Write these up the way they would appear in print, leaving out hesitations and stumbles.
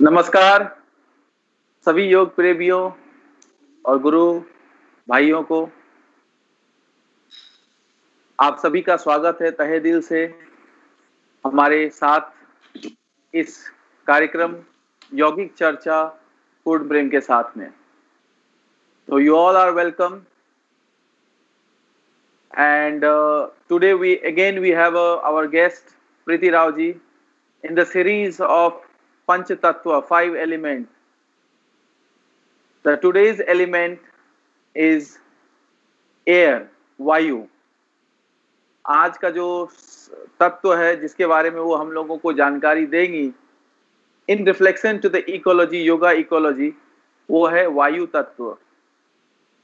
नमस्कार सभी योग प्रेमियों और गुरु भाइयों को। आप सभी का स्वागत है तहे दिल से हमारे साथ इस कार्यक्रम यौगिक चर्चा फूड ब्रेन के साथ में। तो you all are welcome and today we have our guest Preeti Rao ji in the series of Panch Tattva, 5 elements. The today's element is air, वायु। आज का जो तत्व है जिसके बारे में वो हम लोगों को जानकारी देंगी in reflection to the ecology, yoga ecology, वो है वायु तत्व।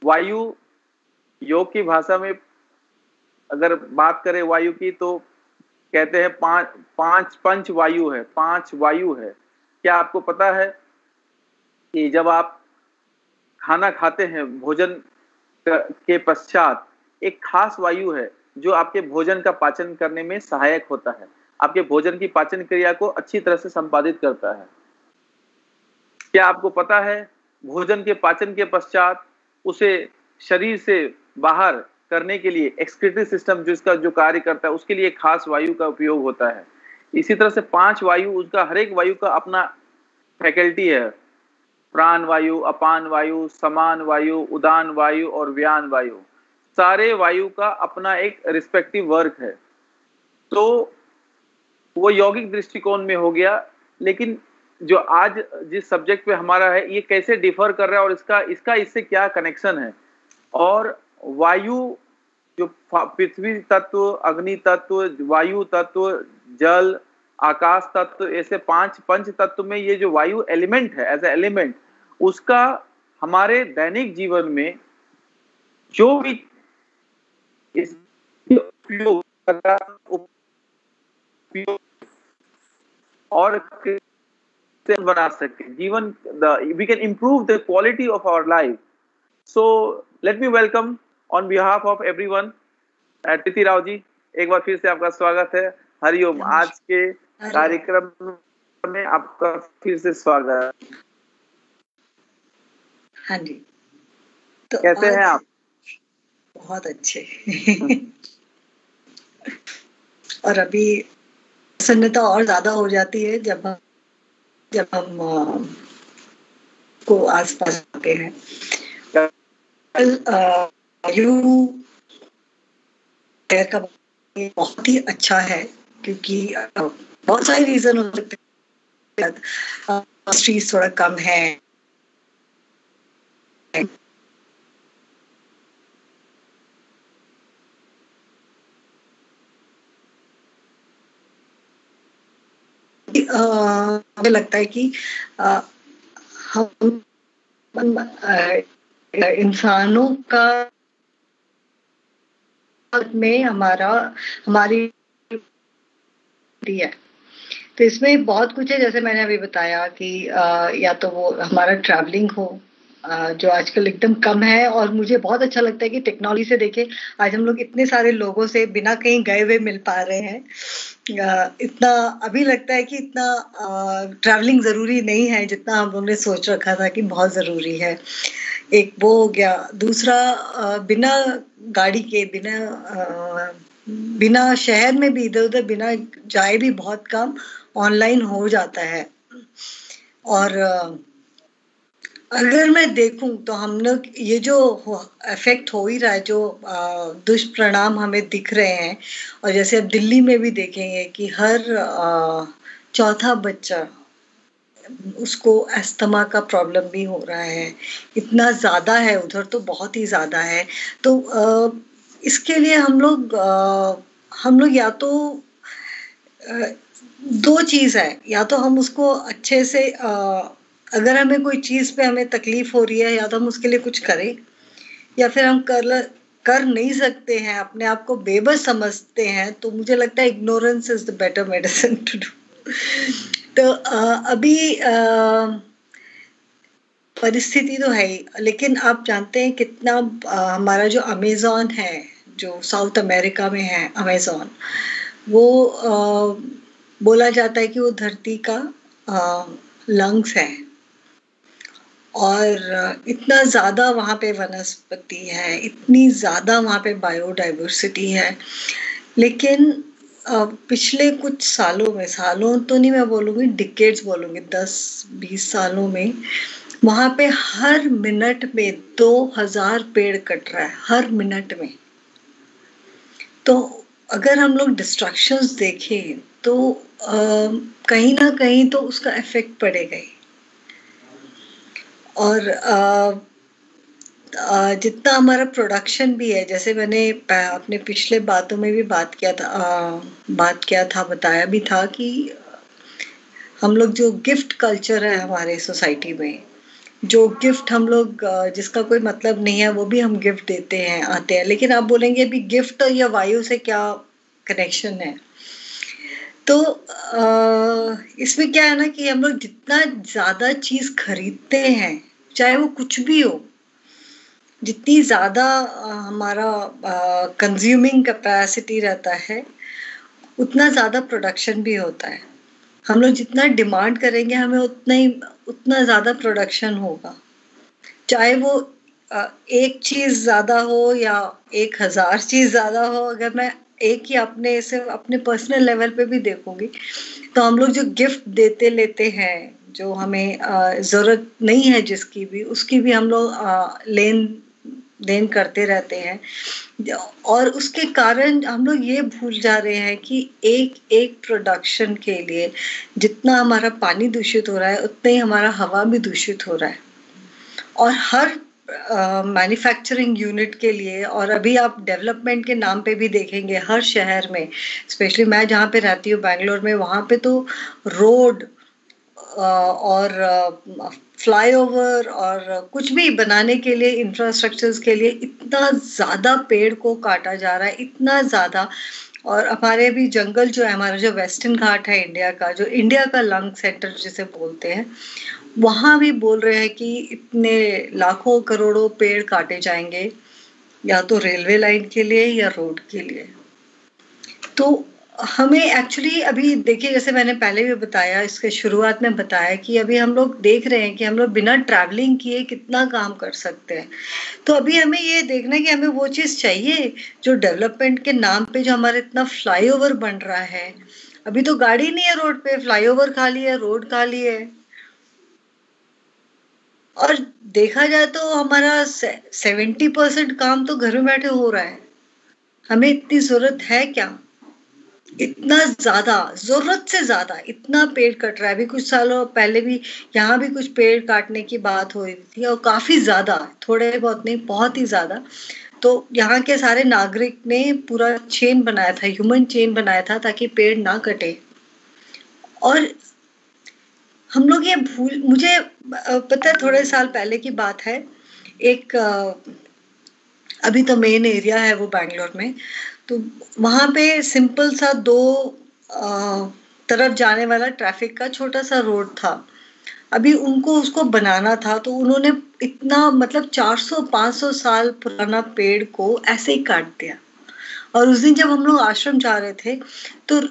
वायु योग की भाषा में अगर बात करें वायु की तो कहते हैं पंच वायु है, 5 वायु है। क्या आपको पता है कि जब आप खाना खाते हैं भोजन के पश्चात एक खास वायु है जो आपके भोजन का पाचन करने में सहायक होता है, आपके भोजन की पाचन क्रिया को अच्छी तरह से संपादित करता है। क्या आपको पता है भोजन के पाचन के पश्चात उसे शरीर से बाहर करने के लिए एक्सक्रीटरी सिस्टम जिसका जो कार्य करता है उसके लिए खास वायु का उपयोग होता है। इसी तरह से 5 वायु, उसका हर एक वायु का अपना फैकल्टी है। प्राण वायु, अपान वायु, समान वायु, उदान वायु और व्यान वायु, सारे वायु का अपना एक रिस्पेक्टिव वर्क है। तो वो यौगिक दृष्टिकोण में हो गया, लेकिन जो आज जिस सब्जेक्ट पे हमारा है ये कैसे डिफर कर रहा है और इसका इससे क्या कनेक्शन है। और वायु जो पृथ्वी तत्व, अग्नि तत्व, वायु तत्व, जल, आकाश तत्व, ऐसे 5 पंच तत्व में ये जो वायु एलिमेंट है एज ए एलिमेंट, उसका हमारे दैनिक जीवन में जो भी उपयोग और बना सके जीवन, we can improve the quality of our life. So let me welcome on behalf of everyone प्रीति राव जी, एक बार फिर से आपका स्वागत है। हरिओम। आज के कार्यक्रम में आपका फिर से स्वागत। हाँ जी, तो कैसे हैं आप? बहुत अच्छे। और अभी प्रसन्नता और ज्यादा हो जाती है जब हम को आसपास आते हैं। का बहुत ही अच्छा है क्योंकि बहुत सारे रीजन हो सकते हैं। स्ट्रेस थोड़ा कम है, मुझे लगता है कि हम इंसानों का में हमारी है। तो इसमें बहुत कुछ है, जैसे मैंने अभी बताया कि या तो वो हमारा ट्रैवलिंग हो जो आजकल एकदम कम है। और मुझे बहुत अच्छा लगता है कि टेक्नोलॉजी से देखे आज हम लोग इतने सारे लोगों से बिना कहीं गए हुए मिल पा रहे हैं। इतना अभी लगता है कि इतना ट्रैवलिंग जरूरी नहीं है जितना हम लोगों ने सोच रखा था कि बहुत जरूरी है। एक वो हो गया। दूसरा, बिना गाड़ी के, बिना शहर में भी इधर उधर बिना जाए भी बहुत काम ऑनलाइन हो जाता है। और अगर मैं देखूं तो हम लोग ये जो इफेक्ट हो ही रहा है, जो दुष्परिणाम हमें दिख रहे हैं, और जैसे अब दिल्ली में भी देखेंगे कि हर चौथा बच्चा उसको अस्थमा का प्रॉब्लम भी हो रहा है। इतना ज्यादा है उधर, तो बहुत ही ज्यादा है। तो इसके लिए हम लोग या तो दो चीज है, या तो हम उसको अच्छे से अगर हमें कोई चीज पे हमें तकलीफ हो रही है या तो हम उसके लिए कुछ करें, या फिर हम कर नहीं सकते हैं, अपने आप को बेबस समझते हैं, तो मुझे लगता है ignorance is the better medicine to do. तो अभी परिस्थिति तो है ही, लेकिन आप जानते हैं कितना हमारा जो अमेज़न है, जो साउथ अमेरिका में है अमेज़न, वो बोला जाता है कि वो धरती का लंग्स हैं और इतना ज़्यादा वहाँ पे वनस्पति है, इतनी ज़्यादा वहाँ पे बायोडाइवर्सिटी है। लेकिन पिछले कुछ सालों तो नहीं मैं बोलूँगी, डिकेड्स बोलूँगी, 10-20 सालों में वहाँ पे हर मिनट में 2000 पेड़ कट रहा है, हर मिनट में। तो अगर हम लोग डिस्ट्रक्शंस देखें तो कहीं ना कहीं तो उसका इफेक्ट पड़ेगा ही। और जितना हमारा प्रोडक्शन भी है, जैसे मैंने अपने पिछले बातों में भी बात किया था, बताया भी था कि हम लोग जो गिफ्ट कल्चर है हमारे सोसाइटी में, जो गिफ्ट हम लोग जिसका कोई मतलब नहीं है वो भी हम गिफ्ट देते हैं, आते हैं। लेकिन आप बोलेंगे अभी गिफ्ट या वायु से क्या कनेक्शन है? तो इसमें क्या है ना कि हम लोग जितना ज्यादा चीज खरीदते हैं, चाहे वो कुछ भी हो, जितनी ज्यादा हमारा कंज्यूमिंग कैपेसिटी रहता है, उतना ज्यादा प्रोडक्शन भी होता है। हम लोग जितना डिमांड करेंगे हमें उतना ज्यादा प्रोडक्शन होगा, चाहे वो एक चीज ज्यादा हो या 1000 चीज ज्यादा हो। अगर मैं एक ही अपने पर्सनल लेवल पे भी देखूंगी तो हम लोग जो गिफ्ट देते लेते हैं, जो हमें जरूरत नहीं है जिसकी भी, उसकी भी हम लोग लेन देन करते रहते हैं। और उसके कारण हम लोग ये भूल जा रहे हैं कि एक एक प्रोडक्शन के लिए जितना हमारा पानी दूषित हो रहा है, उतना ही हमारा हवा भी दूषित हो रहा है। और हर मैन्युफैक्चरिंग यूनिट के लिए, और अभी आप डेवलपमेंट के नाम पे भी देखेंगे हर शहर में, स्पेशली मैं जहाँ पे रहती हूँ बैंगलोर में, वहाँ पे तो रोड और फ्लाईओवर और कुछ भी बनाने के लिए, इंफ्रास्ट्रक्चर्स के लिए इतना ज्यादा पेड़ को काटा जा रहा है, इतना ज्यादा। और हमारे भी जंगल जो है, हमारा जो वेस्टर्न घाट है इंडिया का, जो इंडिया का लंग सेंटर जिसे बोलते हैं, वहां भी बोल रहे हैं कि इतने लाखों करोड़ों पेड़ काटे जाएंगे, या तो रेलवे लाइन के लिए या रोड के लिए। तो हमें एक्चुअली अभी देखिए, जैसे मैंने पहले भी बताया, इसके शुरुआत में बताया कि अभी हम लोग देख रहे हैं कि हम लोग बिना ट्रैवलिंग किए कितना काम कर सकते हैं। तो अभी हमें ये देखना है कि हमें वो चीज चाहिए जो डेवलपमेंट के नाम पे जो हमारा इतना फ्लाईओवर बन रहा है। अभी तो गाड़ी नहीं है रोड पे, फ्लाईओवर खाली है, रोड खाली है। और देखा जाए तो हमारा 70% काम तो घर में बैठे हो रहा है। हमें इतनी जरूरत है क्या? इतना ज्यादा, जरूरत से ज्यादा इतना पेड़ कट रहा है। अभी कुछ सालों पहले भी यहाँ भी कुछ पेड़ काटने की बात हो रही थी, और काफी ज्यादा, थोड़े बहुत नहीं, बहुत ही ज्यादा। तो यहाँ के सारे नागरिक ने पूरा चेन बनाया था, ह्यूमन चेन बनाया था, ताकि पेड़ ना कटे। और हम लोग ये भूल, मुझे पता है थोड़े साल पहले की बात है, एक अभी तो मेन एरिया है वो बैंगलोर में, तो वहां पे सिंपल सा दो तरफ जाने वाला ट्रैफिक का छोटा सा रोड था। अभी उनको उसको बनाना था, तो उन्होंने इतना, मतलब 400-500 साल पुराना पेड़ को ऐसे ही काट दिया। और उस दिन जब हम लोग आश्रम जा रहे थे, तो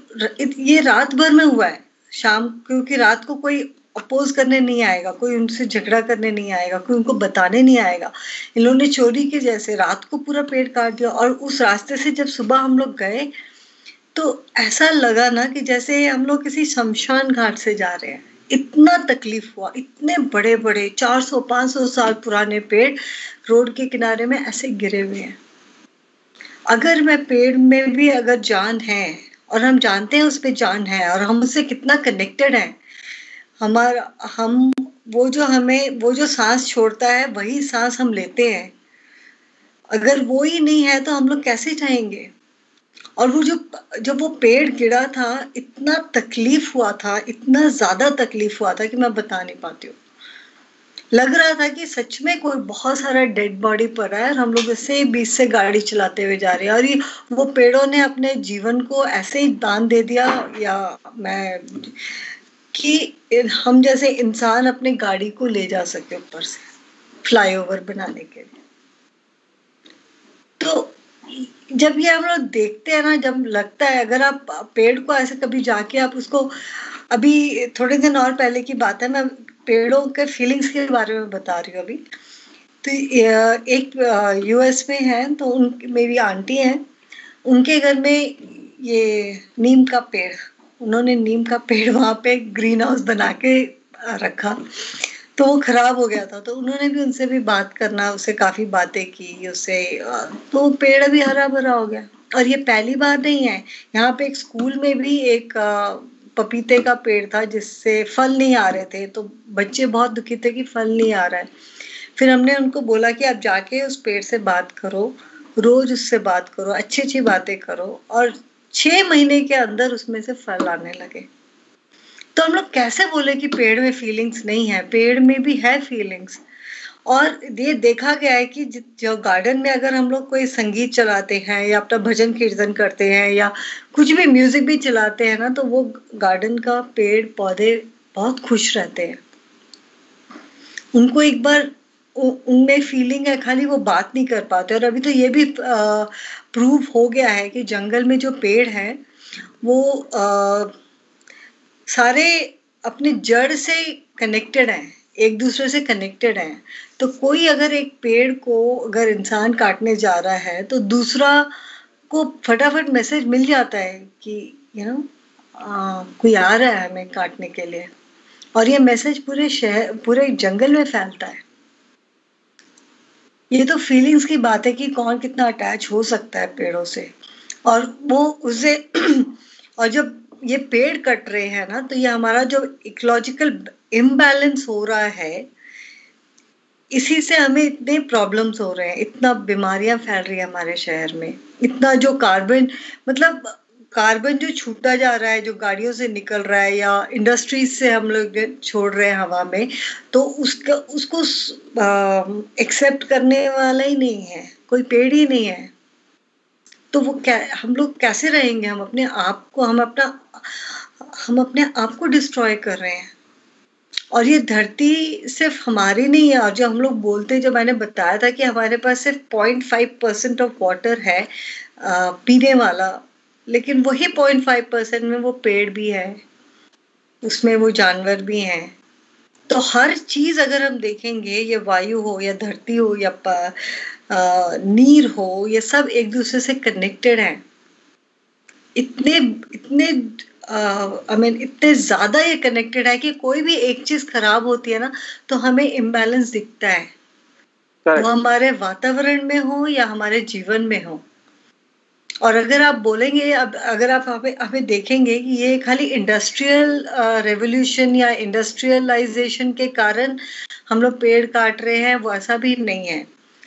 ये रात भर में हुआ है, शाम, क्योंकि रात को कोई अपोज करने नहीं आएगा, कोई उनसे झगड़ा करने नहीं आएगा, कोई उनको बताने नहीं आएगा। इन लोगों ने चोरी के जैसे रात को पूरा पेड़ काट दिया। और उस रास्ते से जब सुबह हम लोग गए, तो ऐसा लगा ना कि जैसे हम लोग किसी शमशान घाट से जा रहे हैं। इतना तकलीफ हुआ, इतने बड़े बड़े 400-500 साल पुराने पेड़ रोड के किनारे में ऐसे गिरे हुए हैं। अगर मैं पेड़ में भी अगर जान है, और हम जानते हैं उस पे जान है, और हम उससे कितना कनेक्टेड हैं, हमारा हम वो जो सांस छोड़ता है वही सांस हम लेते हैं। अगर वो ही नहीं है तो हम लोग कैसे जाएंगे? और वो जब वो पेड़ गिरा था, इतना तकलीफ हुआ था, इतना ज्यादा तकलीफ हुआ था कि मैं बता नहीं पाती हूँ। लग रहा था कि सच में कोई बहुत सारा डेड बॉडी पड़ा है, और हम लोग इससे बीच से गाड़ी चलाते हुए जा रहे हैं, और ये वो पेड़ों ने अपने जीवन को ऐसे ही दान दे दिया, या मैं कि हम जैसे इंसान अपने गाड़ी को ले जा सके ऊपर से फ्लाईओवर बनाने के लिए। तो जब ये हम लोग देखते हैं ना, जब लगता है, अगर आप पेड़ को ऐसे कभी जाके आप उसको अभी थोड़े दिन और पहले की बात है, मैं पेड़ों के फीलिंग्स के बारे में बता रही हूँ अभी। तो एक यूएस में है, तो मेरी आंटी है, उनके घर में ये नीम का पेड़, उन्होंने नीम का पेड़ वहां पे ग्रीन हाउस बना के रखा, तो वो खराब हो गया था, तो उन्होंने भी उनसे भी बात करना, उससे काफी बातें की उससे, तो पेड़ अभी हरा भरा हो गया। और ये पहली बार नहीं है, यहाँ पे एक स्कूल में भी एक पपीते का पेड़ था जिससे फल नहीं आ रहे थे, तो बच्चे बहुत दुखी थे कि फल नहीं आ रहा है। फिर हमने उनको बोला कि आप जाके उस पेड़ से बात करो, रोज उससे बात करो, अच्छी अच्छी बातें करो, और 6 महीने के अंदर उसमें से फल आने लगे। तो हम लोग कैसे बोले कि पेड़ में फीलिंग्स नहीं है? पेड़ में भी है फीलिंग्स। और ये देखा गया है कि जो गार्डन में अगर हम लोग कोई संगीत चलाते हैं या अपना भजन कीर्तन करते हैं या कुछ भी म्यूजिक भी चलाते हैं ना, तो वो गार्डन का पेड़ पौधे बहुत खुश रहते हैं। उनको एक बार उनमें फीलिंग है, खाली वो बात नहीं कर पाते। और अभी तो ये भी प्रूव हो गया है कि जंगल में जो पेड़ हैं वो सारे अपने जड़ से कनेक्टेड हैं, एक दूसरे से कनेक्टेड हैं। तो कोई अगर एक पेड़ को अगर इंसान काटने जा रहा है तो दूसरा को फटाफट मैसेज मिल जाता है कि कोई आ रहा है हमें काटने के लिए, और ये मैसेज पूरे शहर पूरे जंगल में फैलता है। ये तो फीलिंग्स की बात है कि कौन कितना अटैच हो सकता है पेड़ों से, और वो उसे और जब ये पेड़ कट रहे हैं ना, तो ये हमारा जो इकोलॉजिकल इम्बैलेंस हो रहा है, इसी से हमें इतने प्रॉब्लम्स हो रहे हैं, इतना बीमारियां फैल रही है हमारे शहर में, इतना जो कार्बन, मतलब कार्बन जो छूटा जा रहा है, जो गाड़ियों से निकल रहा है या इंडस्ट्रीज से हम लोग छोड़ रहे हैं हवा में, तो उसको एक्सेप्ट करने वाला ही नहीं है, कोई पेड़ ही नहीं है। तो वो क्या, हम लोग कैसे रहेंगे? हम अपने आप को डिस्ट्रॉय कर रहे हैं। और ये धरती सिर्फ हमारी नहीं है, और जो हम लोग बोलते हैं, जो मैंने बताया था कि हमारे पास सिर्फ 0.5% ऑफ वाटर है पीने वाला, लेकिन वही 0.5% में वो पेड़ भी है, उसमें वो जानवर भी हैं। तो हर चीज अगर हम देखेंगे, ये वायु हो या धरती हो या नीर हो, ये सब एक दूसरे से कनेक्टेड हैं। इतने इतने इतने ज्यादा ये कनेक्टेड है कि कोई भी एक चीज खराब होती है ना, तो हमें इम्बैलेंस दिखता है, वो हमारे वातावरण में हो या हमारे जीवन में हो। और अगर आप बोलेंगे, अब अगर आप हमें देखेंगे कि ये खाली इंडस्ट्रियल रेवोल्यूशन या इंडस्ट्रियलाइजेशन के कारण हम लोग पेड़ काट रहे हैं, वो ऐसा भी नहीं है।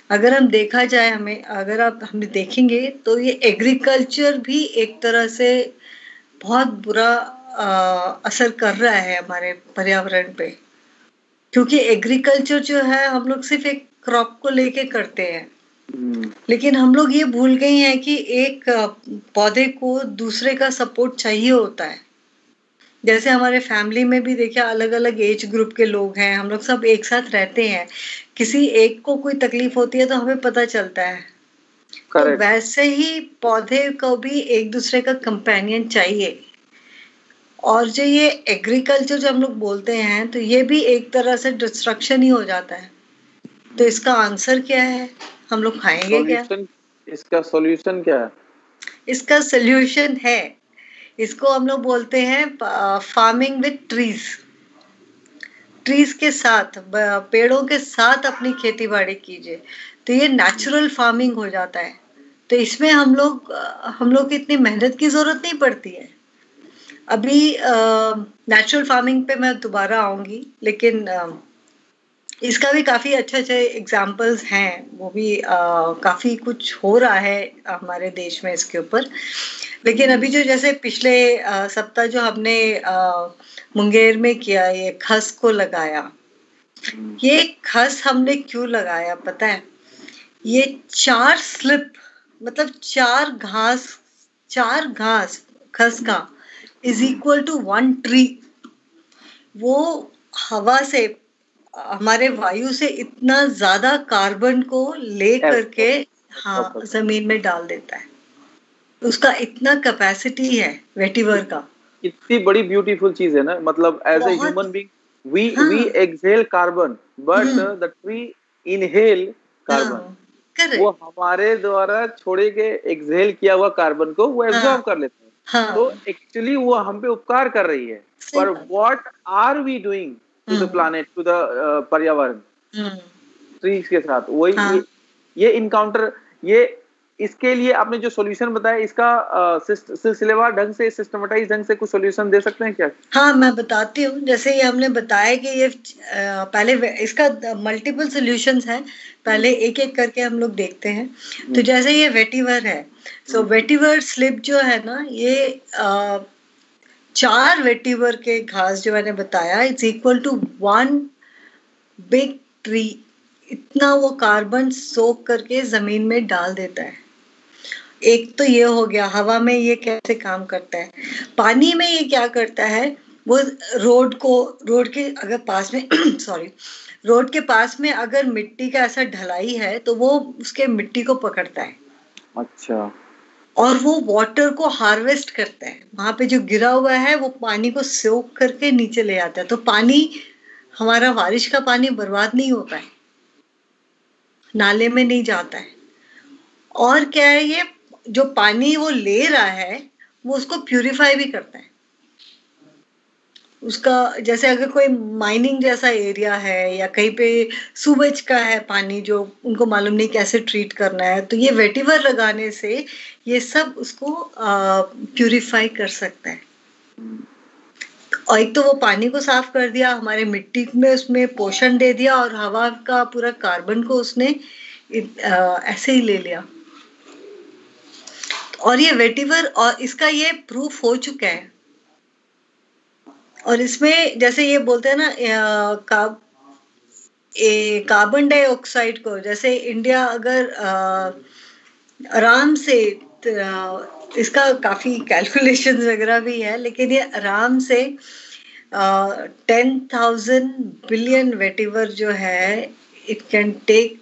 अगर हम देखा जाए, अगर हम देखेंगे तो ये एग्रीकल्चर भी एक तरह से बहुत बुरा असर कर रहा है हमारे पर्यावरण पे, क्योंकि एग्रीकल्चर जो है हम लोग सिर्फ एक क्रॉप को लेके करते हैं, लेकिन हम लोग ये भूल गए हैं कि एक पौधे को दूसरे का सपोर्ट चाहिए होता है। जैसे हमारे फैमिली में भी देखिए, अलग अलग एज ग्रुप के लोग हैं, हम लोग सब एक साथ रहते हैं, किसी एक को कोई तकलीफ होती है तो हमें पता चलता है। तो वैसे ही पौधे को भी एक दूसरे का कंपेनियन चाहिए। और जो ये एग्रीकल्चर जो हम लोग बोलते हैं, तो ये भी एक तरह से डिस्ट्रक्शन ही हो जाता है। तो इसका आंसर क्या है? हम लोग खाएंगे क्या? इसका सॉल्यूशन क्या है? इसका सॉल्यूशन है, इसको हम लोग बोलते हैं फार्मिंग विद ट्रीज के साथ, पेड़ों के साथ अपनी खेती बाड़ी कीजिए, तो ये नेचुरल फार्मिंग हो जाता है। तो इसमें हम लोग की इतनी मेहनत की जरूरत नहीं पड़ती है। अभी नेचुरल फार्मिंग पे मैं दोबारा आऊंगी, लेकिन इसका भी काफी अच्छे अच्छे एग्जाम्पल्स हैं, वो भी काफी कुछ हो रहा है हमारे देश में इसके ऊपर। लेकिन अभी जो जैसे पिछले सप्ताह जो हमने मुंगेर में किया, ये खस को लगाया, ये खस हमने क्यों लगाया पता है? ये 4 स्लिप, मतलब 4 घास खस का इज इक्वल टू 1 ट्री। वो हवा से, हमारे वायु से इतना ज्यादा कार्बन को ले करके जमीन में डाल देता है। उसका इतना कैपेसिटी है वेटिवर का। कितनी बड़ी ब्यूटीफुल चीज है ना, मतलब as a human being we exhale carbon but the tree inhale carbon। वो हमारे द्वारा छोड़े गए एक्सहेल किया हुआ कार्बन को वो एब्जॉर्ब कर लेते हैं। तो एक्चुअली वो हम पे उपकार कर रही है। पर what are we doing to the planet, to the पर्यावरण, ट्रीज के साथ? वही ये इनकाउंटर, ये इसके लिए आपने जो सॉल्यूशन बताया, इसका सिलसिलेवार ढंग से, सिस्टमेटाइज ढंग से कुछ सॉल्यूशन दे सकते हैं क्या? हाँ, मैं बताती हूँ। जैसे ये हमने बताया कि ये पहले इसका मल्टीपल सॉल्यूशंस हैं, पहले एक एक करके हम लोग देखते हैं। तो जैसे ये वेटिवर है, सो वेटिवर स्लिप जो है ना, ये 4 वेटिवर के घास जो मैंने बताया, it's equal to 1 big tree. इतना वो कार्बन सोख करके जमीन में डाल देता है। एक तो ये हो गया, हवा में ये कैसे काम करता है। पानी में ये क्या करता है, वो रोड के अगर पास में सॉरी, रोड के पास में अगर मिट्टी का ऐसा ढलाई है तो वो उसके मिट्टी को पकड़ता है। अच्छा। और वो वाटर को हार्वेस्ट करता है। वहां पे जो गिरा हुआ है वो पानी को सोख करके नीचे ले आता है। तो पानी, हमारा बारिश का पानी बर्बाद नहीं होता है, नाले में नहीं जाता है। और क्या है, ये जो पानी वो ले रहा है वो उसको प्यूरिफाई भी करता है। उसका, जैसे अगर कोई माइनिंग जैसा एरिया है या कहीं पे सूवेज का है पानी, जो उनको मालूम नहीं कैसे ट्रीट करना है, तो ये वेटिवर लगाने से ये सब उसको प्यूरिफाई कर सकता है। और एक तो वो पानी को साफ कर दिया, हमारे मिट्टी में उसमें पोषण दे दिया, और हवा का पूरा कार्बन को उसने ऐसे ही ले लिया। और ये वेटिवर, और इसका ये प्रूफ हो चुका है। और इसमें जैसे ये बोलते हैं ना, कार्बन डाइऑक्साइड को, जैसे इंडिया अगर आराम से, इसका काफी कैलकुलेशन वगैरह भी है, लेकिन ये आराम से 10,000 बिलियन वेटिवर जो है, it can take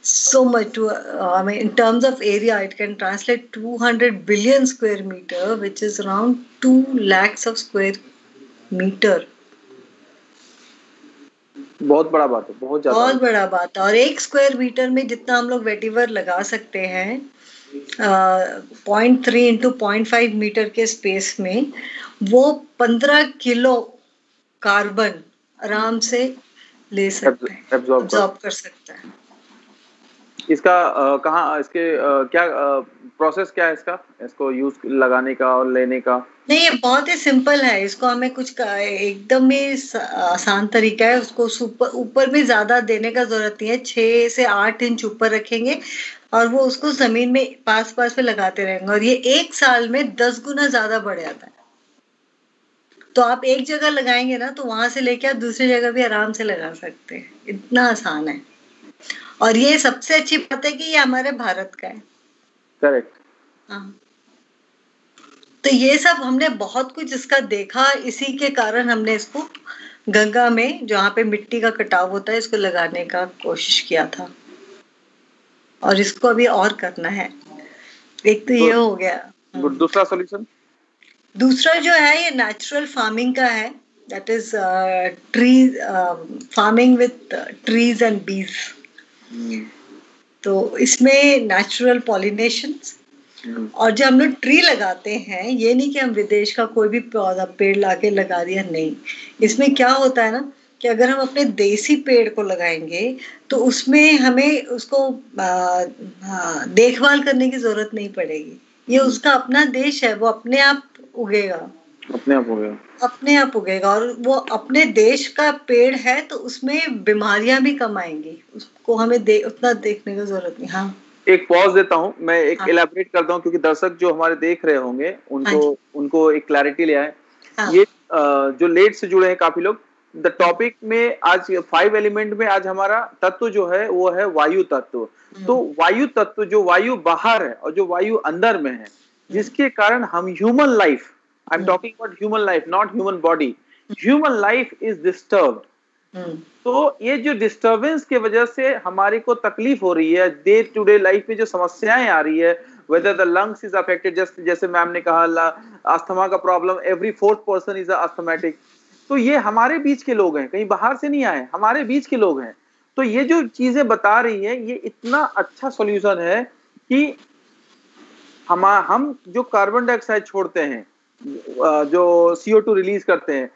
so much to I mean in terms of area it can translate 200 billion square meter, which is around 2 lakhs of square meter। बहुत बड़ा बात है, बहुत ज्यादा, बहुत बड़ा बात है। और 1 स्क्वायर मीटर में जितना हम लोग वेटिवर लगा सकते हैं, 0.3 into 0.5 मीटर के स्पेस में, वो 15 किलो कार्बन आराम से ले सकते हैं, एब्जॉर्ब कर सकता है। इसका कहाँ, इसके क्या प्रोसेस क्या है इसको यूज लगाने का और लेने का? नहीं, ये बहुत ही सिंपल है। इसको हमें कुछ एकदम ही आसान तरीका है। उसको ऊपर भी ज्यादा देने का जरूरत नहीं है। 6 से 8 इंच ऊपर रखेंगे और वो उसको जमीन में पास में लगाते रहेंगे, और ये 1 साल में 10 गुना ज्यादा बढ़ जाता है। तो आप एक जगह लगाएंगे ना, तो वहां से लेके आप दूसरी जगह भी आराम से लगा सकते हैं। इतना आसान है। और ये सबसे अच्छी बात है कि ये हमारे भारत का है। करेक्ट। हाँ, तो ये सब हमने बहुत कुछ इसका देखा, इसी के कारण हमने इसको गंगा में, जहाँ पे मिट्टी का कटाव होता है, इसको लगाने का कोशिश किया था। और इसको अभी और करना है। एक तो ये हो गया। दूसरा सॉल्यूशन, दूसरा जो है, ये नेचुरल फार्मिंग का है। That is tree farming with trees and बीज। तो इसमें नेचुरल पॉलिनेशंस, और जब हम लोग ट्री लगाते हैं, ये नहीं कि हम विदेश का कोई भी पेड़ लाके लगा दिया, नहीं। इसमें क्या होता है ना, कि अगर हम अपने देसी पेड़ को लगाएंगे तो उसमें हमें उसको देखभाल करने की जरूरत नहीं पड़ेगी। ये उसका अपना देश है, वो अपने आप उगेगा, अपने आप उगेगा। और वो अपने देश का पेड़ है, तो उसमें बीमारियां भी कम आएंगी। उसको हमें उतना देखने की जरूरत नहीं। हाँ, एक पॉज देता हूँ, मैं एक इलैबोरेट करता हूँ, क्योंकि दर्शक जो हमारे देख रहे होंगे उनको एक क्लैरिटी ले आए। ये जो लेट से जुड़े हैं काफी लोग, द टॉपिक में आज 5 एलिमेंट में आज हमारा तत्व जो है वो है वायु तत्व। तो वायु तत्व, जो वायु बाहर है और जो वायु अंदर में है, जिसके कारण हम human life, I am talking about human life, not human body, human life is disturbed. तो ये जो डिस्टरबेंस की वजह से हमारे को तकलीफ हो रही है, डे टू डे लाइफ में जो समस्याएं आ रही है, whether the lungs is affected, just जैसे मैम ने कहा अस्थमा का problem, every fourth person is asthmatic। तो ये हमारे बीच के लोग हैं, कहीं बाहर से नहीं आए, हमारे बीच के लोग हैं। तो ये जो चीजें बता रही है, ये इतना अच्छा सॉल्यूशन है कि हम जो कार्बन डाइऑक्साइड छोड़ते हैं, जो CO2 रिलीज करते हैं,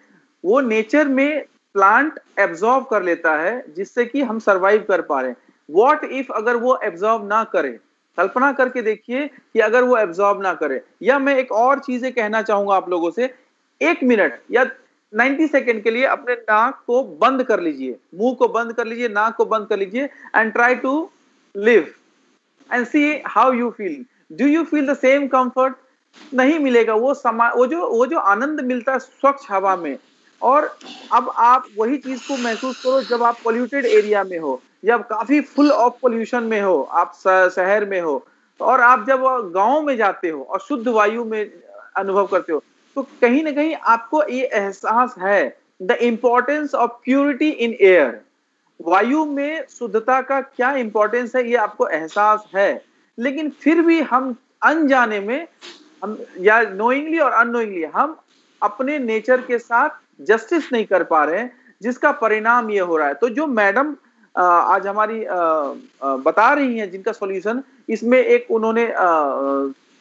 वो नेचर में प्लांट एब्जॉर्ब कर लेता है, जिससे कि हम सरवाइव कर पा रहे हैं। व्हाट इफ अगर वो एब्जॉर्ब ना करे? कल्पना करके देखिए कि अगर वो एब्जॉर्ब ना करे। या मैं एक और चीजें कहना चाहूंगा आप लोगों से, 1 मिनट या 90 सेकेंड के लिए अपने नाक को बंद कर लीजिए, मुंह को बंद कर लीजिए, नाक को बंद कर लीजिए, and try to live and see how you feel. Do you feel the same comfort? नहीं मिलेगा वो जो आनंद मिलता है स्वच्छ हवा में। और अब आप वही चीज को महसूस करो जब आप पोल्यूटेड एरिया में हो, जब काफी फुल ऑफ पोल्यूशन में हो, आप शहर में हो, और आप जब गांव में जाते हो और शुद्ध वायु में अनुभव करते हो, तो कहीं ना कहीं आपको ये एहसास है the importance of purity in air. वायु में शुद्धता का क्या इंपॉर्टेंस है, ये आपको एहसास है। लेकिन फिर भी हम अनजाने में, हम या नोइंगली और अननोइंगली, हम अपने नेचर के साथ जस्टिस नहीं कर पा रहे हैं, जिसका परिणाम ये हो रहा है। तो जो मैडम आज हमारी बता रही हैं, जिनका सॉल्यूशन, इसमें एक उन्होंने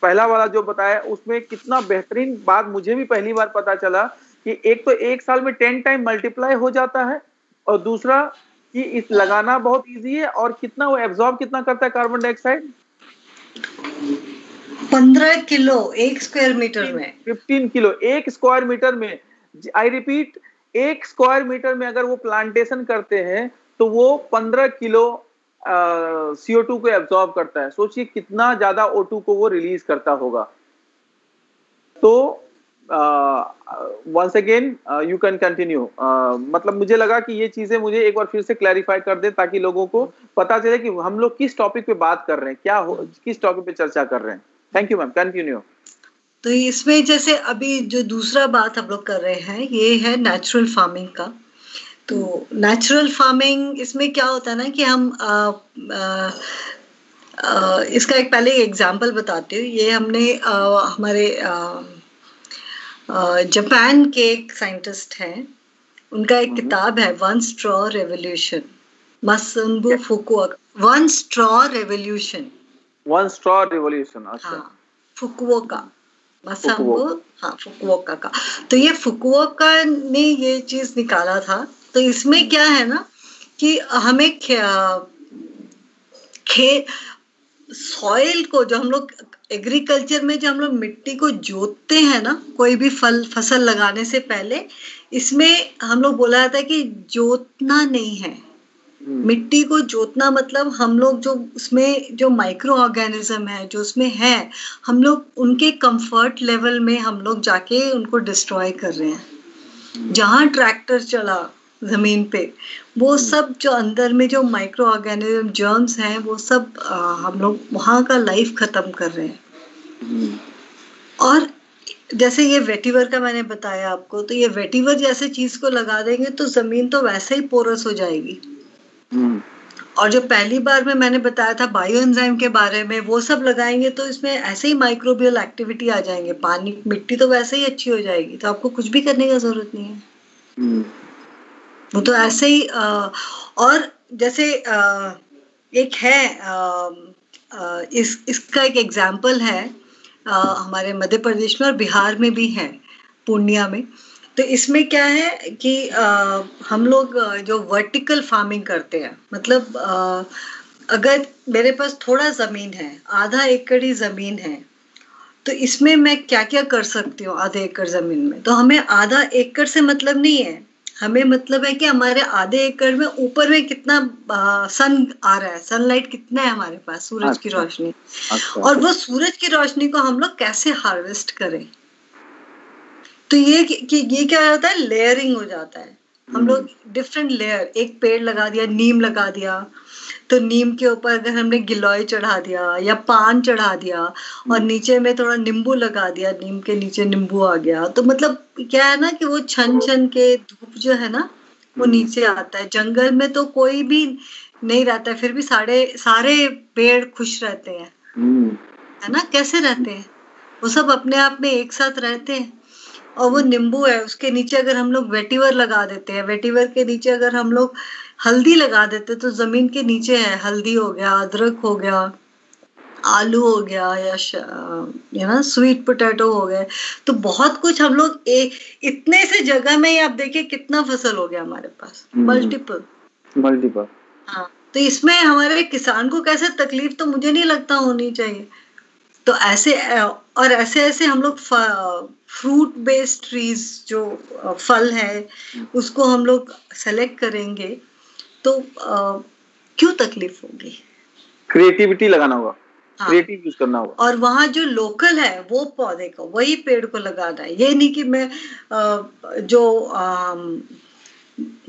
पहला वाला जो बताया, उसमें कितना बेहतरीन बात मुझे भी पहली बार पता चला कि एक तो 1 साल में 10 टाइम मल्टीप्लाई हो जाता है, और दूसरा कि इस लगाना बहुत इजी है, और कितना वो एब्जॉर्ब कितना करता है carbon dioxide? 15 kilo 1 square metre में। 15 किलो 1 स्क्वायर मीटर में। आई रिपीट, 1 स्क्वायर मीटर में अगर वो प्लांटेशन करते हैं तो वो 15 किलो CO2 को एब्जॉर्ब करता है। सोचिए कितना ज्यादा O2 को वो रिलीज करता होगा। तो once again you can continue. मतलब मुझे लगा कि ये चीजें मुझे एक बार फिर से क्लैरिफाई कर दे, ताकि लोगों को पता चले कि हम लोग किस टॉपिक पे बात कर रहे हैं, किस टॉपिक पे चर्चा कर रहे हैं। Thank you ma'am, continue. तो इसमें जैसे अभी जो दूसरा बात हम लोग कर रहे हैं, ये है नेचुरल फार्मिंग का। तो नेचुरल फार्मिंग, इसमें क्या होता है ना कि हम इसका एक पहले एग्जांपल बताती हूँ। ये हमने हमारे जापान के एक साइंटिस्ट हैं, उनका एक किताब है one straw revolution, Masanobu Fukuoka. One straw revolution, one straw revolution. अच्छा, हाँ, फुकुओका, मासाम्बो, हाँ, फुकुओका का। तो ये फुकुओका ने ये चीज निकाला था। तो इसमें क्या है ना कि हमें सॉइल को, जो हम लोग एग्रीकल्चर में जो हम लोग मिट्टी को जोतते हैं ना, कोई भी फसल लगाने से पहले, इसमें हम लोग बोला जाता है कि जोतना नहीं है। मिट्टी को जोतना मतलब हम लोग जो उसमें जो माइक्रो ऑर्गेनिज्म है जो उसमें है, हम लोग उनके कंफर्ट लेवल में हम लोग जाके उनको डिस्ट्रॉय कर रहे हैं। जहां ट्रैक्टर चला जमीन पे, वो सब जो अंदर में जो माइक्रो ऑर्गेनिज्म जर्म्स हैं, वो सब हम लोग वहां का लाइफ खत्म कर रहे हैं। और जैसे ये वेटिवर का मैंने बताया आपको, तो ये वेटिवर जैसे चीज को लगा देंगे तो जमीन तो वैसे ही पोरस हो जाएगी। और जो पहली बार में मैंने बताया था बायो एंजाइम के बारे में, वो सब लगाएंगे तो इसमें ऐसे ही माइक्रोबियल एक्टिविटी आ जाएंगे, पानी, मिट्टी तो वैसे ही अच्छी हो जाएगी, तो आपको कुछ भी करने की जरूरत नहीं है। वो तो ऐसे ही और जैसे एक है इसका एक एग्जाम्पल है हमारे मध्य प्रदेश में और बिहार में भी है, पूर्णिया में। तो इसमें क्या है कि हम लोग जो वर्टिकल फार्मिंग करते हैं, मतलब अगर मेरे पास थोड़ा जमीन है, आधा एकड़ ही जमीन है, तो इसमें मैं क्या क्या कर सकती हूँ आधे एकड़ जमीन में। तो हमें आधा एकड़ से मतलब नहीं है, हमें मतलब है कि हमारे आधे एकड़ में ऊपर में कितना सन आ रहा है, सनलाइट कितना है हमारे पास, सूरज की रोशनी। और वो सूरज की रोशनी को हम लोग कैसे हार्वेस्ट करें। तो ये क्या होता है, लेयरिंग हो जाता है। हम लोग डिफरेंट लेयर, एक पेड़ लगा दिया, नीम लगा दिया, तो नीम के ऊपर अगर हमने गिलोय चढ़ा दिया या पान चढ़ा दिया और नीचे में थोड़ा नींबू लगा दिया, नीम के नीचे नींबू आ गया, तो मतलब क्या है ना कि वो छन छन के धूप जो है ना वो नीचे आता है। जंगल में तो कोई भी नहीं रहता है, फिर भी सारे पेड़ खुश रहते हैं। है ना, कैसे रहते हैं वो सब अपने आप में एक साथ रहते हैं। और वो नींबू है, उसके नीचे अगर हम लोग वेटिवर लगा देते हैं, वेटिवर के नीचे अगर हम लोग हल्दी लगा देते तो जमीन के नीचे है, हल्दी हो गया, अदरक हो गया, आलू हो गया, या स्वीट पोटैटो हो गए, तो बहुत कुछ हम लोग इतने से जगह में ही आप देखिए कितना फसल हो गया हमारे पास, मल्टीपल। हाँ, तो इसमें हमारे किसान को कैसे तकलीफ तो मुझे नहीं लगता होनी चाहिए। तो ऐसे और ऐसे ऐसे हम लोग फ्रूट बेस्ड ट्रीज जो फल है उसको हम लोग सेलेक्ट करेंगे तो क्यों तकलीफ होगी? क्रिएटिविटी लगाना होगा, हाँ, क्रिएटिव यूज करना होगा। और वहाँ जो लोकल है वो पौधे को, वही पेड़ को लगाना है। ये नहीं कि मैं जो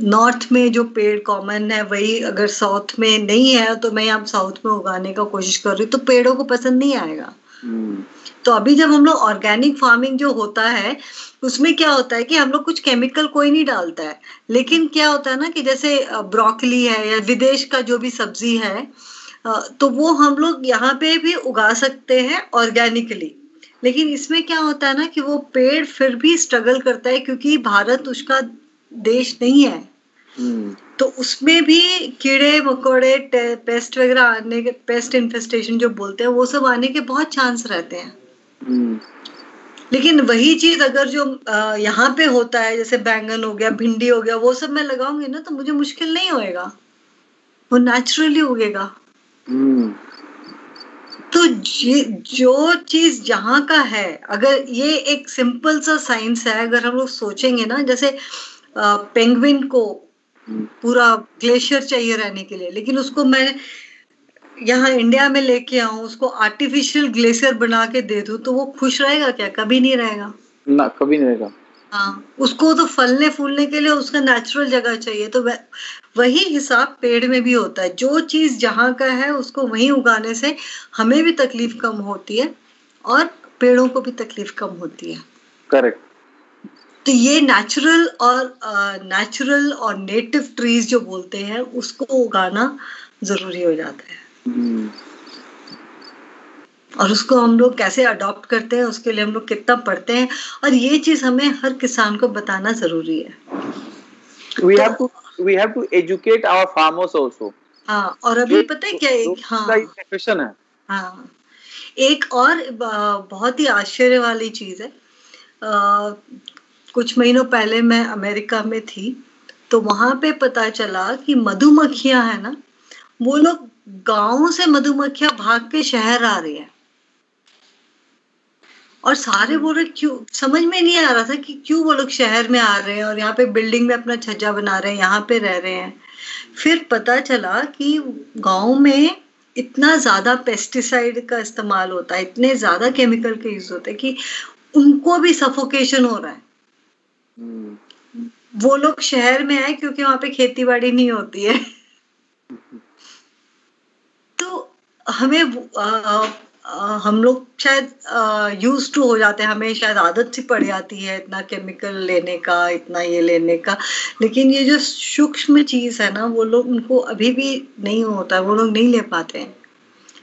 नॉर्थ में जो पेड़ कॉमन है वही अगर साउथ में नहीं है तो मैं यहाँ साउथ में उगाने का कोशिश कर रही हूँ, तो पेड़ों को पसंद नहीं आएगा। तो अभी जब हम लोग ऑर्गेनिक फार्मिंग जो होता है उसमें क्या होता है कि हम लोग कुछ केमिकल कोई नहीं डालता है, लेकिन क्या होता है ना कि जैसे ब्रोकली है या विदेश का जो भी सब्जी है तो वो हम लोग यहाँ पे भी उगा सकते हैं ऑर्गेनिकली। लेकिन इसमें क्या होता है ना कि वो पेड़ फिर भी स्ट्रगल करता है क्योंकि भारत उसका देश नहीं है, तो उसमें भी कीड़े मकोड़े पेस्ट वगैरह आने के, पेस्ट इन्फेस्टेशन जो बोलते हैं वो सब आने के बहुत चांस रहते हैं। लेकिन वही चीज अगर जो यहाँ पे होता है जैसे बैंगन हो गया, भिंडी हो गया, वो सब मैं लगाऊंगी ना तो मुझे मुश्किल नहीं होएगा, वो नेचुरली उगेगा। तो जो चीज जहाँ का है, अगर ये एक सिंपल सा साइंस है, अगर हम लोग सोचेंगे ना, जैसे पेंगुइन को पूरा ग्लेशियर चाहिए रहने के लिए, लेकिन उसको मैं यहाँ इंडिया में लेके आऊं, उसको आर्टिफिशियल ग्लेशियर बना के दे दूं तो वो खुश रहेगा क्या? कभी नहीं रहेगा ना, कभी नहीं रहेगा। हाँ, उसको तो फलने फूलने के लिए उसका नेचुरल जगह चाहिए। तो वही हिसाब पेड़ में भी होता है, जो चीज जहाँ का है उसको वहीं उगाने से हमें भी तकलीफ कम होती है और पेड़ों को भी तकलीफ कम होती है। करेक्ट। तो ये नेचुरल और नेटिव ट्रीज जो बोलते हैं उसको उगाना जरूरी हो जाता है। और उसको हम लोग कैसे अडॉप्ट करते हैं, उसके लिए हम लोग कितना पढ़ते हैं, और ये चीज हमें हर किसान को बताना जरूरी है। We have to educate our farmers also. हाँ, और अभी पता है क्या, प्रोफेशन है। हाँ, एक और बहुत ही आश्चर्य वाली चीज है। कुछ महीनों पहले मैं अमेरिका में थी, तो वहां पे पता चला कि मधुमक्खियां है ना, वो लोग गांव से मधुमक्खियां भाग के शहर आ रही है, और सारे बोल रहे क्यों, समझ में नहीं आ रहा था कि क्यों वो लोग शहर में आ रहे हैं और यहाँ पे बिल्डिंग में अपना छज्जा बना रहे हैं, यहाँ पे रह रहे हैं। फिर पता चला कि गांव में इतना ज्यादा पेस्टिसाइड का इस्तेमाल होता है, इतने ज्यादा केमिकल के यूज होते हैं कि उनको भी सफोकेशन हो रहा है। वो लोग शहर में आए क्योंकि वहां पे खेती बाड़ी नहीं होती है। तो हमें हम लोग शायद यूज टू हो जाते हैं, हमें शायद आदत सी पड़ जाती है इतना केमिकल लेने का, इतना ये लेने का, लेकिन ये जो सूक्ष्म चीज है ना वो लोग, उनको अभी भी नहीं होता है, वो लोग नहीं ले पाते हैं।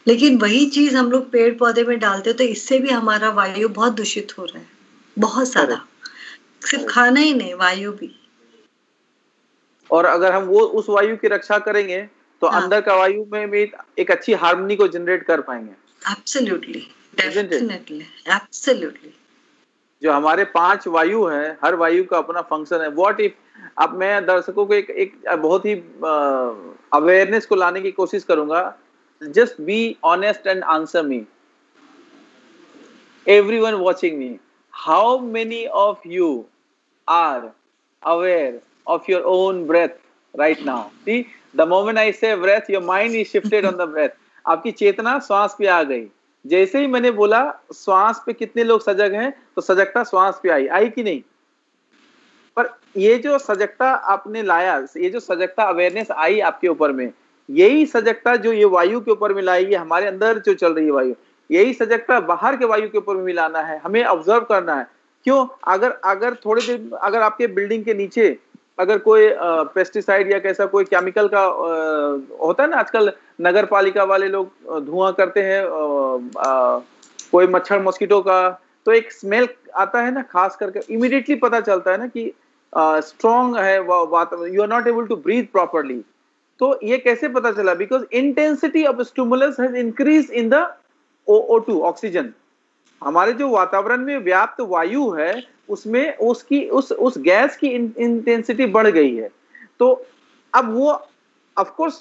लेकिन वही चीज हम लोग पेड़ पौधे में डालते हैं तो इससे भी हमारा वायु बहुत दूषित हो रहा है, बहुत ज्यादा। सिर्फ खाना ही नहीं, वायु भी। और अगर हम वो उस वायु की रक्षा करेंगे तो अंदर का वायु में भी एक अच्छी हार्मनी को जनरेट कर पाएंगे। Absolutely, definitely, absolutely. जो हमारे 5 वायु है, हर वायु का अपना फंक्शन है। व्हाट इफ, अब मैं दर्शकों को एक बहुत ही अवेयरनेस को लाने की कोशिश करूंगा। Just be honest and answer me, everyone watching me, how many of you are aware of your own breath right now? See, the moment I say breath, your mind is shifted on the breath. आपकी चेतना श्वास पे आ गई। जैसे ही मैंने बोला श्वास पे कितने लोग सजग हैं, तो सजगता श्वास पे आई कि नहीं? पर ये जो सजगता आपने लाया, ये जो सजगता अवेयरनेस आई आपके ऊपर में, यही सजगता जो ये वायु के ऊपर मिलाई, ये हमारे अंदर जो चल रही है वायु, यही सजगता बाहर के वायु के ऊपर में मिलाना है, हमें ऑब्जर्व करना है। क्यों? अगर थोड़े दिन, अगर आपके बिल्डिंग के नीचे अगर कोई पेस्टिसाइड या कैसा कोई केमिकल का होता है ना, आजकल नगर पालिका वाले लोग धुआं करते हैं कोई मच्छर मॉस्किटो का, तो एक स्मेल आता है ना, खास करके इमीडिएटली पता चलता है ना कि स्ट्रॉन्ग है वातावरण, you are not able to breathe properly. तो ये कैसे पता चला? Because intensity of stimulus has increase in the O2 oxygen. हमारे जो वातावरण में व्याप्त वायु है उसमें उसकी उस गैस की इंटेंसिटी बढ़ गई है। तो अब वो ऑफ कोर्स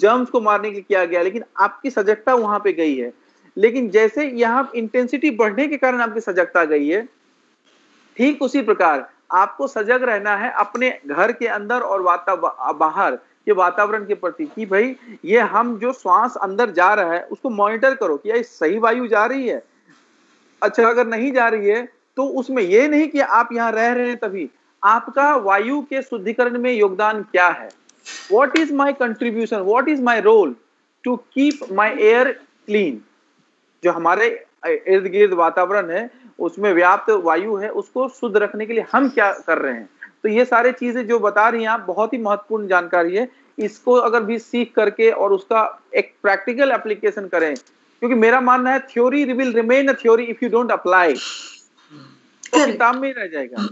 जर्म्स को मारने के लिए किया गया, लेकिन आपकी सजगता वहां पे गई है। लेकिन जैसे यहाँ इंटेंसिटी बढ़ने के कारण आपकी सजगता गई है, ठीक उसी प्रकार आपको सजग रहना है अपने घर के अंदर और बाहर के वातावरण के प्रति, कि भाई ये हम जो श्वास अंदर जा रहा है उसको मॉनिटर करो कि ये सही वायु जा रही है। अच्छा, अगर नहीं जा रही है तो उसमें ये नहीं कि आप यहाँ रह रहे हैं तभी, आपका वायु के शुद्धिकरण में योगदान क्या है? What is my contribution, what is my role to keep my air clean? जो हमारे इर्द गिर्द वातावरण है उसमें व्याप्त वायु है, उसको शुद्ध रखने के लिए हम क्या कर रहे हैं? तो ये सारी चीजें जो बता रही हैं आप, बहुत ही महत्वपूर्ण जानकारी है। इसको अगर भी सीख करके और उसका एक प्रैक्टिकल एप्लीकेशन करें, क्योंकि मेरा मानना है theory will remain a theory if you don't apply, तो किताब में ही रह जाएगा।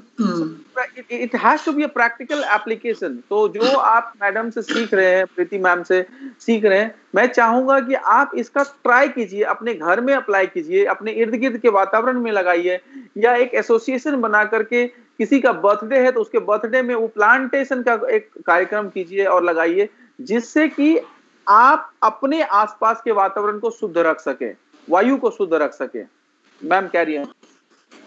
It has to be a practical application. तो जो आप मैडम से सीख रहे हैं, प्रीति मैम से सीख रहे हैं, मैं चाहूंगा कि आप इसका ट्राई कीजिए, अपने घर में अप्लाई कीजिए, अपने इर्द गिर्द के वातावरण में लगाइए, या एक एसोसिएशन बना करके किसी का बर्थडे है तो उसके बर्थडे में वो प्लांटेशन का एक कार्यक्रम कीजिए और लगाइए, जिससे कि आप अपने आसपास के वातावरण को शुद्ध रख सके, वायु को शुद्ध रख सके। मैम कह रही है।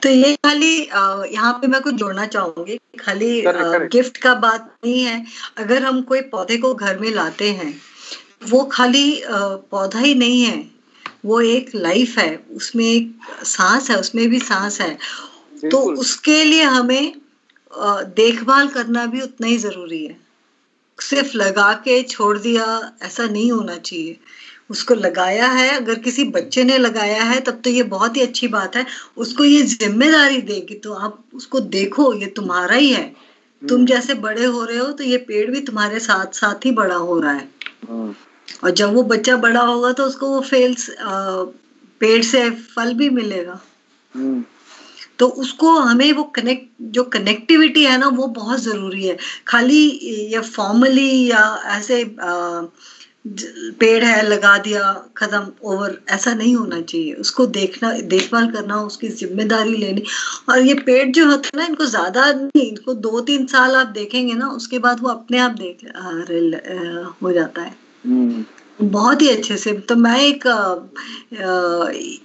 तो ये खाली यहाँ पे मैं कुछ जोड़ना चाहूंगी, खाली गिफ्ट का बात नहीं है। अगर हम कोई पौधे को घर में लाते हैं, वो खाली पौधा ही नहीं है, वो एक लाइफ है, उसमें एक सांस है, उसमें भी सांस है। तो उसके लिए हमें देखभाल करना भी उतना ही जरूरी है। सिर्फ लगा के छोड़ दिया ऐसा नहीं होना चाहिए। उसको लगाया है, अगर किसी बच्चे ने लगाया है तब तो ये बहुत ही अच्छी बात है। उसको ये जिम्मेदारी दे कि तो आप उसको देखो, ये तुम्हारा ही है। तुम जैसे बड़े हो रहे हो तो ये पेड़ भी तुम्हारे साथ साथ ही बड़ा हो रहा है। और जब वो बच्चा बड़ा होगा तो उसको वो पेड़ से फल भी मिलेगा। तो उसको हमें वो जो कनेक्टिविटी है ना, वो बहुत जरूरी है। खाली ये फॉर्मली या ऐसे पेड़ है लगा दिया खत्म ओवर, ऐसा नहीं होना चाहिए। उसको देखना, देखभाल करना, उसकी जिम्मेदारी लेनी। और ये पेड़ जो होते हैं ना, इनको ज्यादा नहीं, इनको 2-3 साल आप देखेंगे ना, उसके बाद वो अपने आप हो जाता है बहुत ही अच्छे से। तो मैं एक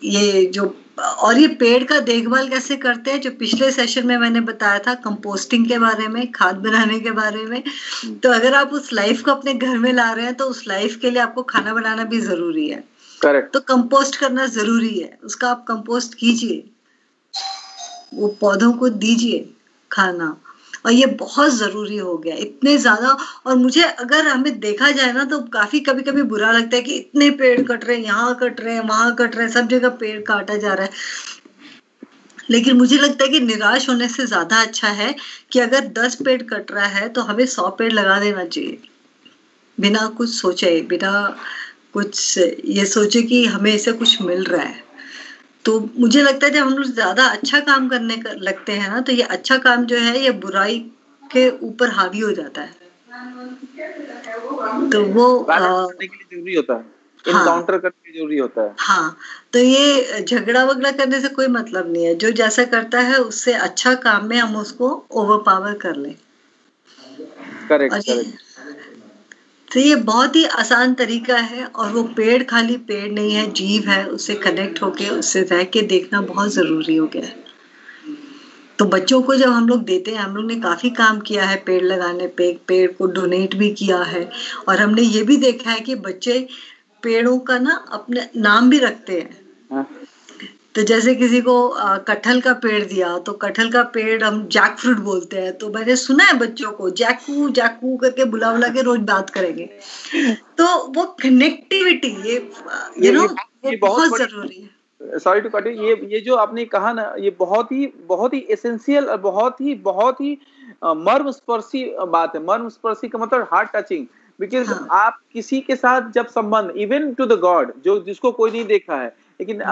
ये जो, और ये पेड़ का देखभाल कैसे करते हैं, जो पिछले सेशन में मैंने बताया था कंपोस्टिंग के बारे में, खाद बनाने के बारे में। तो अगर आप उस लाइफ को अपने घर में ला रहे हैं तो उस लाइफ के लिए आपको खाना बनाना भी जरूरी है। करेक्ट। तो कंपोस्ट करना जरूरी है, उसका आप कंपोस्ट कीजिए, वो पौधों को दीजिए खाना। और ये बहुत जरूरी हो गया, इतने ज्यादा। और मुझे अगर हमें देखा जाए ना तो काफी कभी कभी बुरा लगता है कि इतने पेड़ कट रहे हैं, यहाँ कट रहे हैं, वहां कट रहे हैं, सब जगह पेड़ काटा जा रहा है। लेकिन मुझे लगता है कि निराश होने से ज्यादा अच्छा है कि अगर 10 पेड़ कट रहा है तो हमें 100 पेड़ लगा देना चाहिए, बिना कुछ सोचे, बिना कुछ ये सोचे कि हमें इससे कुछ मिल रहा है। तो मुझे लगता है जब हम लोग ज्यादा अच्छा काम करने लगते हैं ना, तो ये अच्छा काम जो है ये बुराई के ऊपर हावी हो जाता है। तो वो करने के लिए जरूरी होता है, इनकाउंटर करने के लिए जरूरी होता है। हाँ, तो ये झगड़ा वगड़ा करने से कोई मतलब नहीं है। जो जैसा करता है उससे अच्छा काम में हम उसको ओवरपावर कर लें। करेक्ट। तो ये बहुत ही आसान तरीका है। और वो पेड़ खाली पेड़ नहीं है, जीव है, उससे कनेक्ट होके, उससे रह के देखना बहुत जरूरी हो गया है। तो बच्चों को जब हम लोग देते हैं, हम लोग ने काफी काम किया है पेड़ लगाने पे, पेड़ को डोनेट भी किया है। और हमने ये भी देखा है कि बच्चे पेड़ों का ना अपने नाम भी रखते हैं। तो जैसे किसी को कटहल का पेड़ दिया तो कटहल का पेड़ हम जैक फ्रूट बोलते हैं। तो मैंने सुना है बच्चों को जैकू जैकू करके बुला बुला के रोज बात करेंगे। तो वो कनेक्टिविटी ये बहुत जरूरी है। सॉरी टू कट यू, ये जो आपने कहा ना, ये बहुत ही एसेंशियल, बहुत ही मर्मस्पर्शी बात है। मर्मस्पर्शी का मतलब हार्ट टचिंग। बिकॉज आप किसी के साथ जब संबंध, इवन टू द गॉड, जो जिसको कोई नहीं देखा है, लेकिन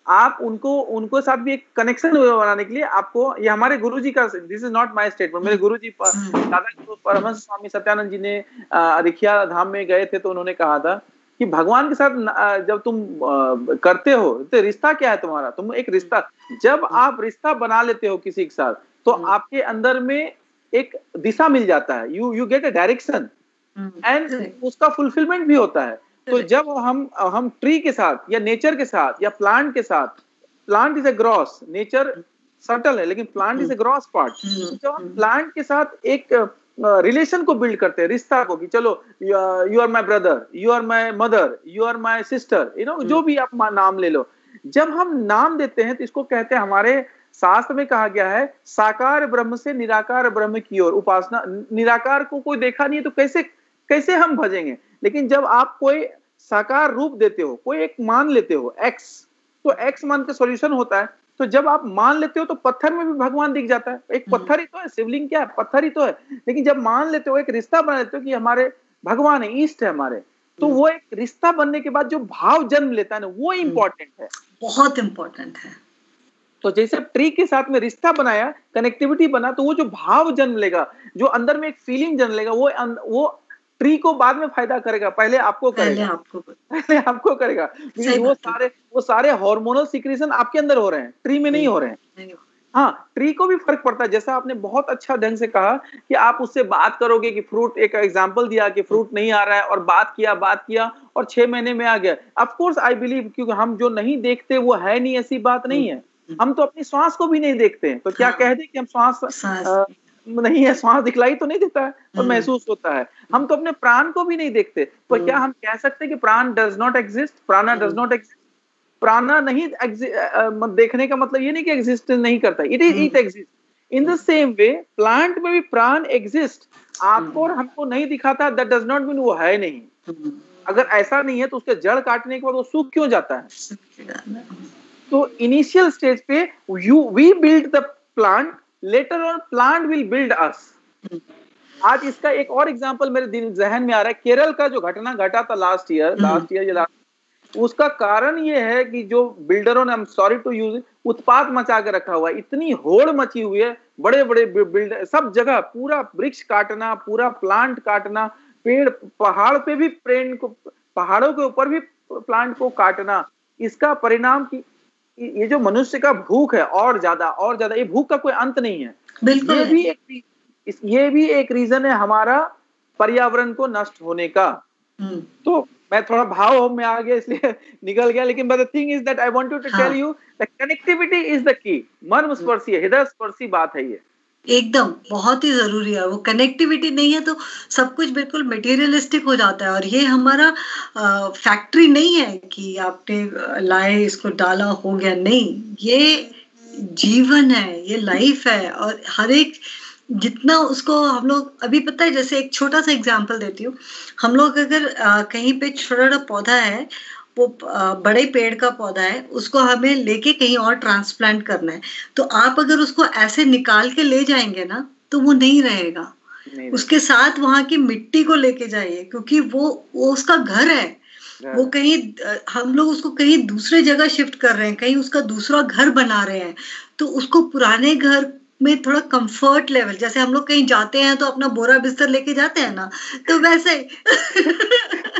आप उनको साथ भी एक कनेक्शन बनाने के लिए आपको, ये हमारे गुरुजी का, this is not my statement, मेरे गुरुजी दादा परमहंस स्वामी सत्यानंद जी ने रिखिया धाम में गए थे तो उन्होंने कहा था कि भगवान के साथ जब तुम करते हो तो रिश्ता क्या है तुम्हारा, तुम एक रिश्ता, जब आप रिश्ता बना लेते हो किसी के साथ तो आपके अंदर में एक दिशा मिल जाता है, you get a direction and उसका फुलफिलमेंट भी होता है। तो जब हम ट्री के साथ या नेचर के साथ या प्लांट के साथ, plant is a gross, nature subtle है लेकिन plant is a gross part, जब हम प्लांट के साथ एक रिलेशन को बिल्ड करते हैं, रिश्ता को, कि चलो you are my brother, you are my mother, you are my sister, you know जो भी आप नाम ले लो, जब हम नाम देते हैं तो इसको कहते हैं, हमारे शास्त्र में कहा गया है साकार ब्रह्म से निराकार ब्रह्म की ओर उपासना। निराकार को कोई देखा नहीं है तो कैसे हम भजेंगे, लेकिन जब आप कोई साकार रूप देते हो, कोई एक मान लेते हो एक्स, तो एक्स मान के सॉल्यूशन होता है, तो जब आप मान लेते हो तो पत्थर में भी भगवान दिख जाता है, एक पत्थर ही तो है, शिवलिंग क्या है, पत्थर ही तो है, लेकिन जब मान लेते हो, एक रिश्ता बना लेते हो कि हमारे भगवान है, ईस्ट है हमारे, तो वो एक रिश्ता बनने के बाद जो भाव जन्म लेता है ना, वो इंपॉर्टेंट है, बहुत इंपॉर्टेंट है। तो जैसे ट्री के साथ में रिश्ता बनाया, कनेक्टिविटी बना, तो वो जो भाव जन्म लेगा, जो अंदर में एक फीलिंग जन्म लेगा, वो ट्री को बाद में फायदा करेगा, पहले आपको करेगा, पहले आपको करेगा। वो सारे हार्मोनल सिक्रीशन आपके अंदर हो रहे हैं, ट्री में नहीं हो रहे हैं। हाँ, ट्री को भी फर्क पड़ता है, जैसा आपने बहुत अच्छा ढंग से कहा कि आप उससे बात करोगे कि फ्रूट, एक एग्जांपल दिया कि फ्रूट नहीं आ रहा है, और बात किया और 6 महीने में आ गया। ऑफ कोर्स आई बिलीव, क्योंकि हम जो नहीं देखते वो है नहीं, ऐसी बात नहीं है। हम तो अपनी श्वास को भी नहीं देखते हैं, तो क्या कह दे कि हम श्वास नहीं है, श्वास दिखलाई तो नहीं देता है और महसूस होता है। हम तो अपने प्राण को भी नहीं देखते, तो क्या हम कह सकते हैं कि प्राण डज नॉट एग्जिस्ट, प्राणा डज नॉट एग्जिस्ट? प्राणा नहीं देखने का मतलब ये नहीं कि एग्जिस्ट नहीं करता, it exist. In the same way plant में भी प्राण एग्जिस्ट, आपको और हमको नहीं दिखाता, दैट डज नॉट मीन वो है नहीं। अगर ऐसा नहीं है तो उसके जड़ काटने के बाद वो सूख क्यों जाता है? तो इनिशियल स्टेज पे we build the plant, later on plant will build us. आज इसका एक और एग्जांपल मेरे जहन में आ रहा है, केरल का जो घटना घटा था लास्ट ईयर, उसका कारण ये है कि जो बिल्डरों ने, I am sorry to use, उत्पात मचा के रखा हुआ है, इतनी होड़ मची हुई है, बड़े बड़े बिल्डर सब जगह, पूरा वृक्ष काटना, पूरा प्लांट काटना, पेड़, पहाड़ पे भी पहाड़ों के ऊपर भी प्लांट को काटना, इसका परिणाम की ये जो मनुष्य का भूख है और ज्यादा, ये भूख का कोई अंत नहीं है। बिल्कुल, ये भी एक रीजन है हमारा पर्यावरण को नष्ट होने का। तो मैं थोड़ा भाव में आ गया इसलिए निकल गया, लेकिन but the thing is that I wanted to tell you that connectivity is the key. मर्म स्पर्शी, हृदय स्पर्शी बात है ये, एकदम बहुत ही जरूरी है। वो कनेक्टिविटी नहीं है तो सब कुछ बिल्कुल मटेरियलिस्टिक हो जाता है। और ये हमारा फैक्ट्री नहीं है कि आपने लाए, इसको डाला, हो गया, नहीं, ये जीवन है, ये लाइफ है। और हर एक जितना उसको हम लोग, अभी पता है, जैसे एक छोटा सा एग्जांपल देती हूँ, हम लोग अगर कहीं पे छोटा पौधा है, वो बड़े पेड़ का पौधा है, उसको हमें लेके कहीं और ट्रांसप्लांट करना है, तो आप अगर उसको ऐसे निकाल के ले जाएंगे ना तो वो नहीं रहेगा, उसके साथ वहां की मिट्टी को लेके जाइए, क्योंकि वो उसका घर है, वो कहीं, हम लोग उसको कहीं दूसरे जगह शिफ्ट कर रहे हैं, कहीं उसका दूसरा घर बना रहे हैं, तो उसको पुराने घर में थोड़ा कंफर्ट लेवल, जैसे हम लोग कहीं जाते हैं तो अपना बोरा बिस्तर लेके जाते हैं ना, तो वैसे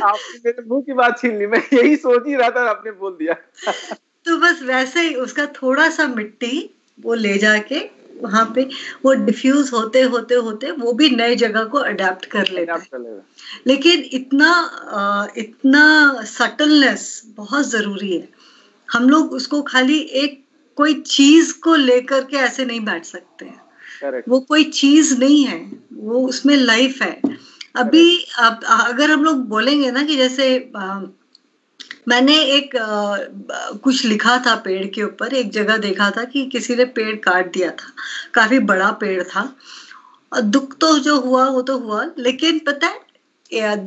आपने मेरे मुंह की बात छीन ली, मैं यही सोच ही रहा था, आपने बोल दिया। तो बस वैसे ही उसका थोड़ा सा मिट्टी वो ले जाके वहां पे वो डिफ्यूज होते होते होते वो भी नए जगह को अडेप्ट कर लेता है। लेकिन इतना सटलनेस बहुत जरूरी है। हम लोग उसको खाली एक कोई चीज को लेकर के ऐसे नहीं बैठ सकते हैं। Correct. वो कोई चीज नहीं है, वो उसमें लाइफ है। अभी अगर हम लोग बोलेंगे ना कि जैसे मैंने एक कुछ लिखा था पेड़ के ऊपर, एक जगह देखा था कि किसी ने पेड़ काट दिया था, काफी बड़ा पेड़ था, और दुख तो जो हुआ वो तो हुआ, लेकिन पता है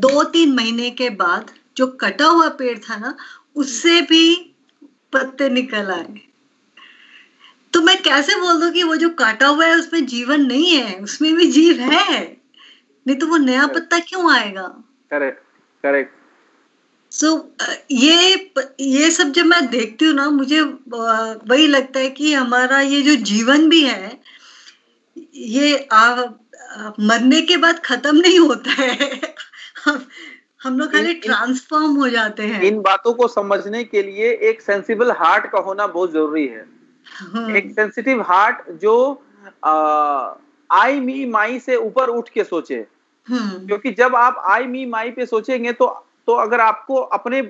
2-3 महीने के बाद जो कटा हुआ पेड़ था ना, उससे भी पत्ते निकल आए। तो मैं कैसे बोल दूं कि वो जो काटा हुआ है उसमें जीवन नहीं है, उसमें भी जीव है, नहीं तो वो नया पत्ता क्यों आएगा? Correct, correct. ये सब जब मैं देखती हूँ ना, मुझे वही लगता है कि हमारा ये जो जीवन भी है, ये मरने के बाद खत्म नहीं होता है। हम हम लोग खाली ट्रांसफॉर्म हो जाते हैं। इन बातों को समझने के लिए एक सेंसिबल हार्ट का होना बहुत जरूरी है। एक सेंसिटिव हार्ट जो आई मी माई से ऊपर उठ के सोचे, क्योंकि जब आप आई मी माई पे सोचेंगे तो अगर आपको अपने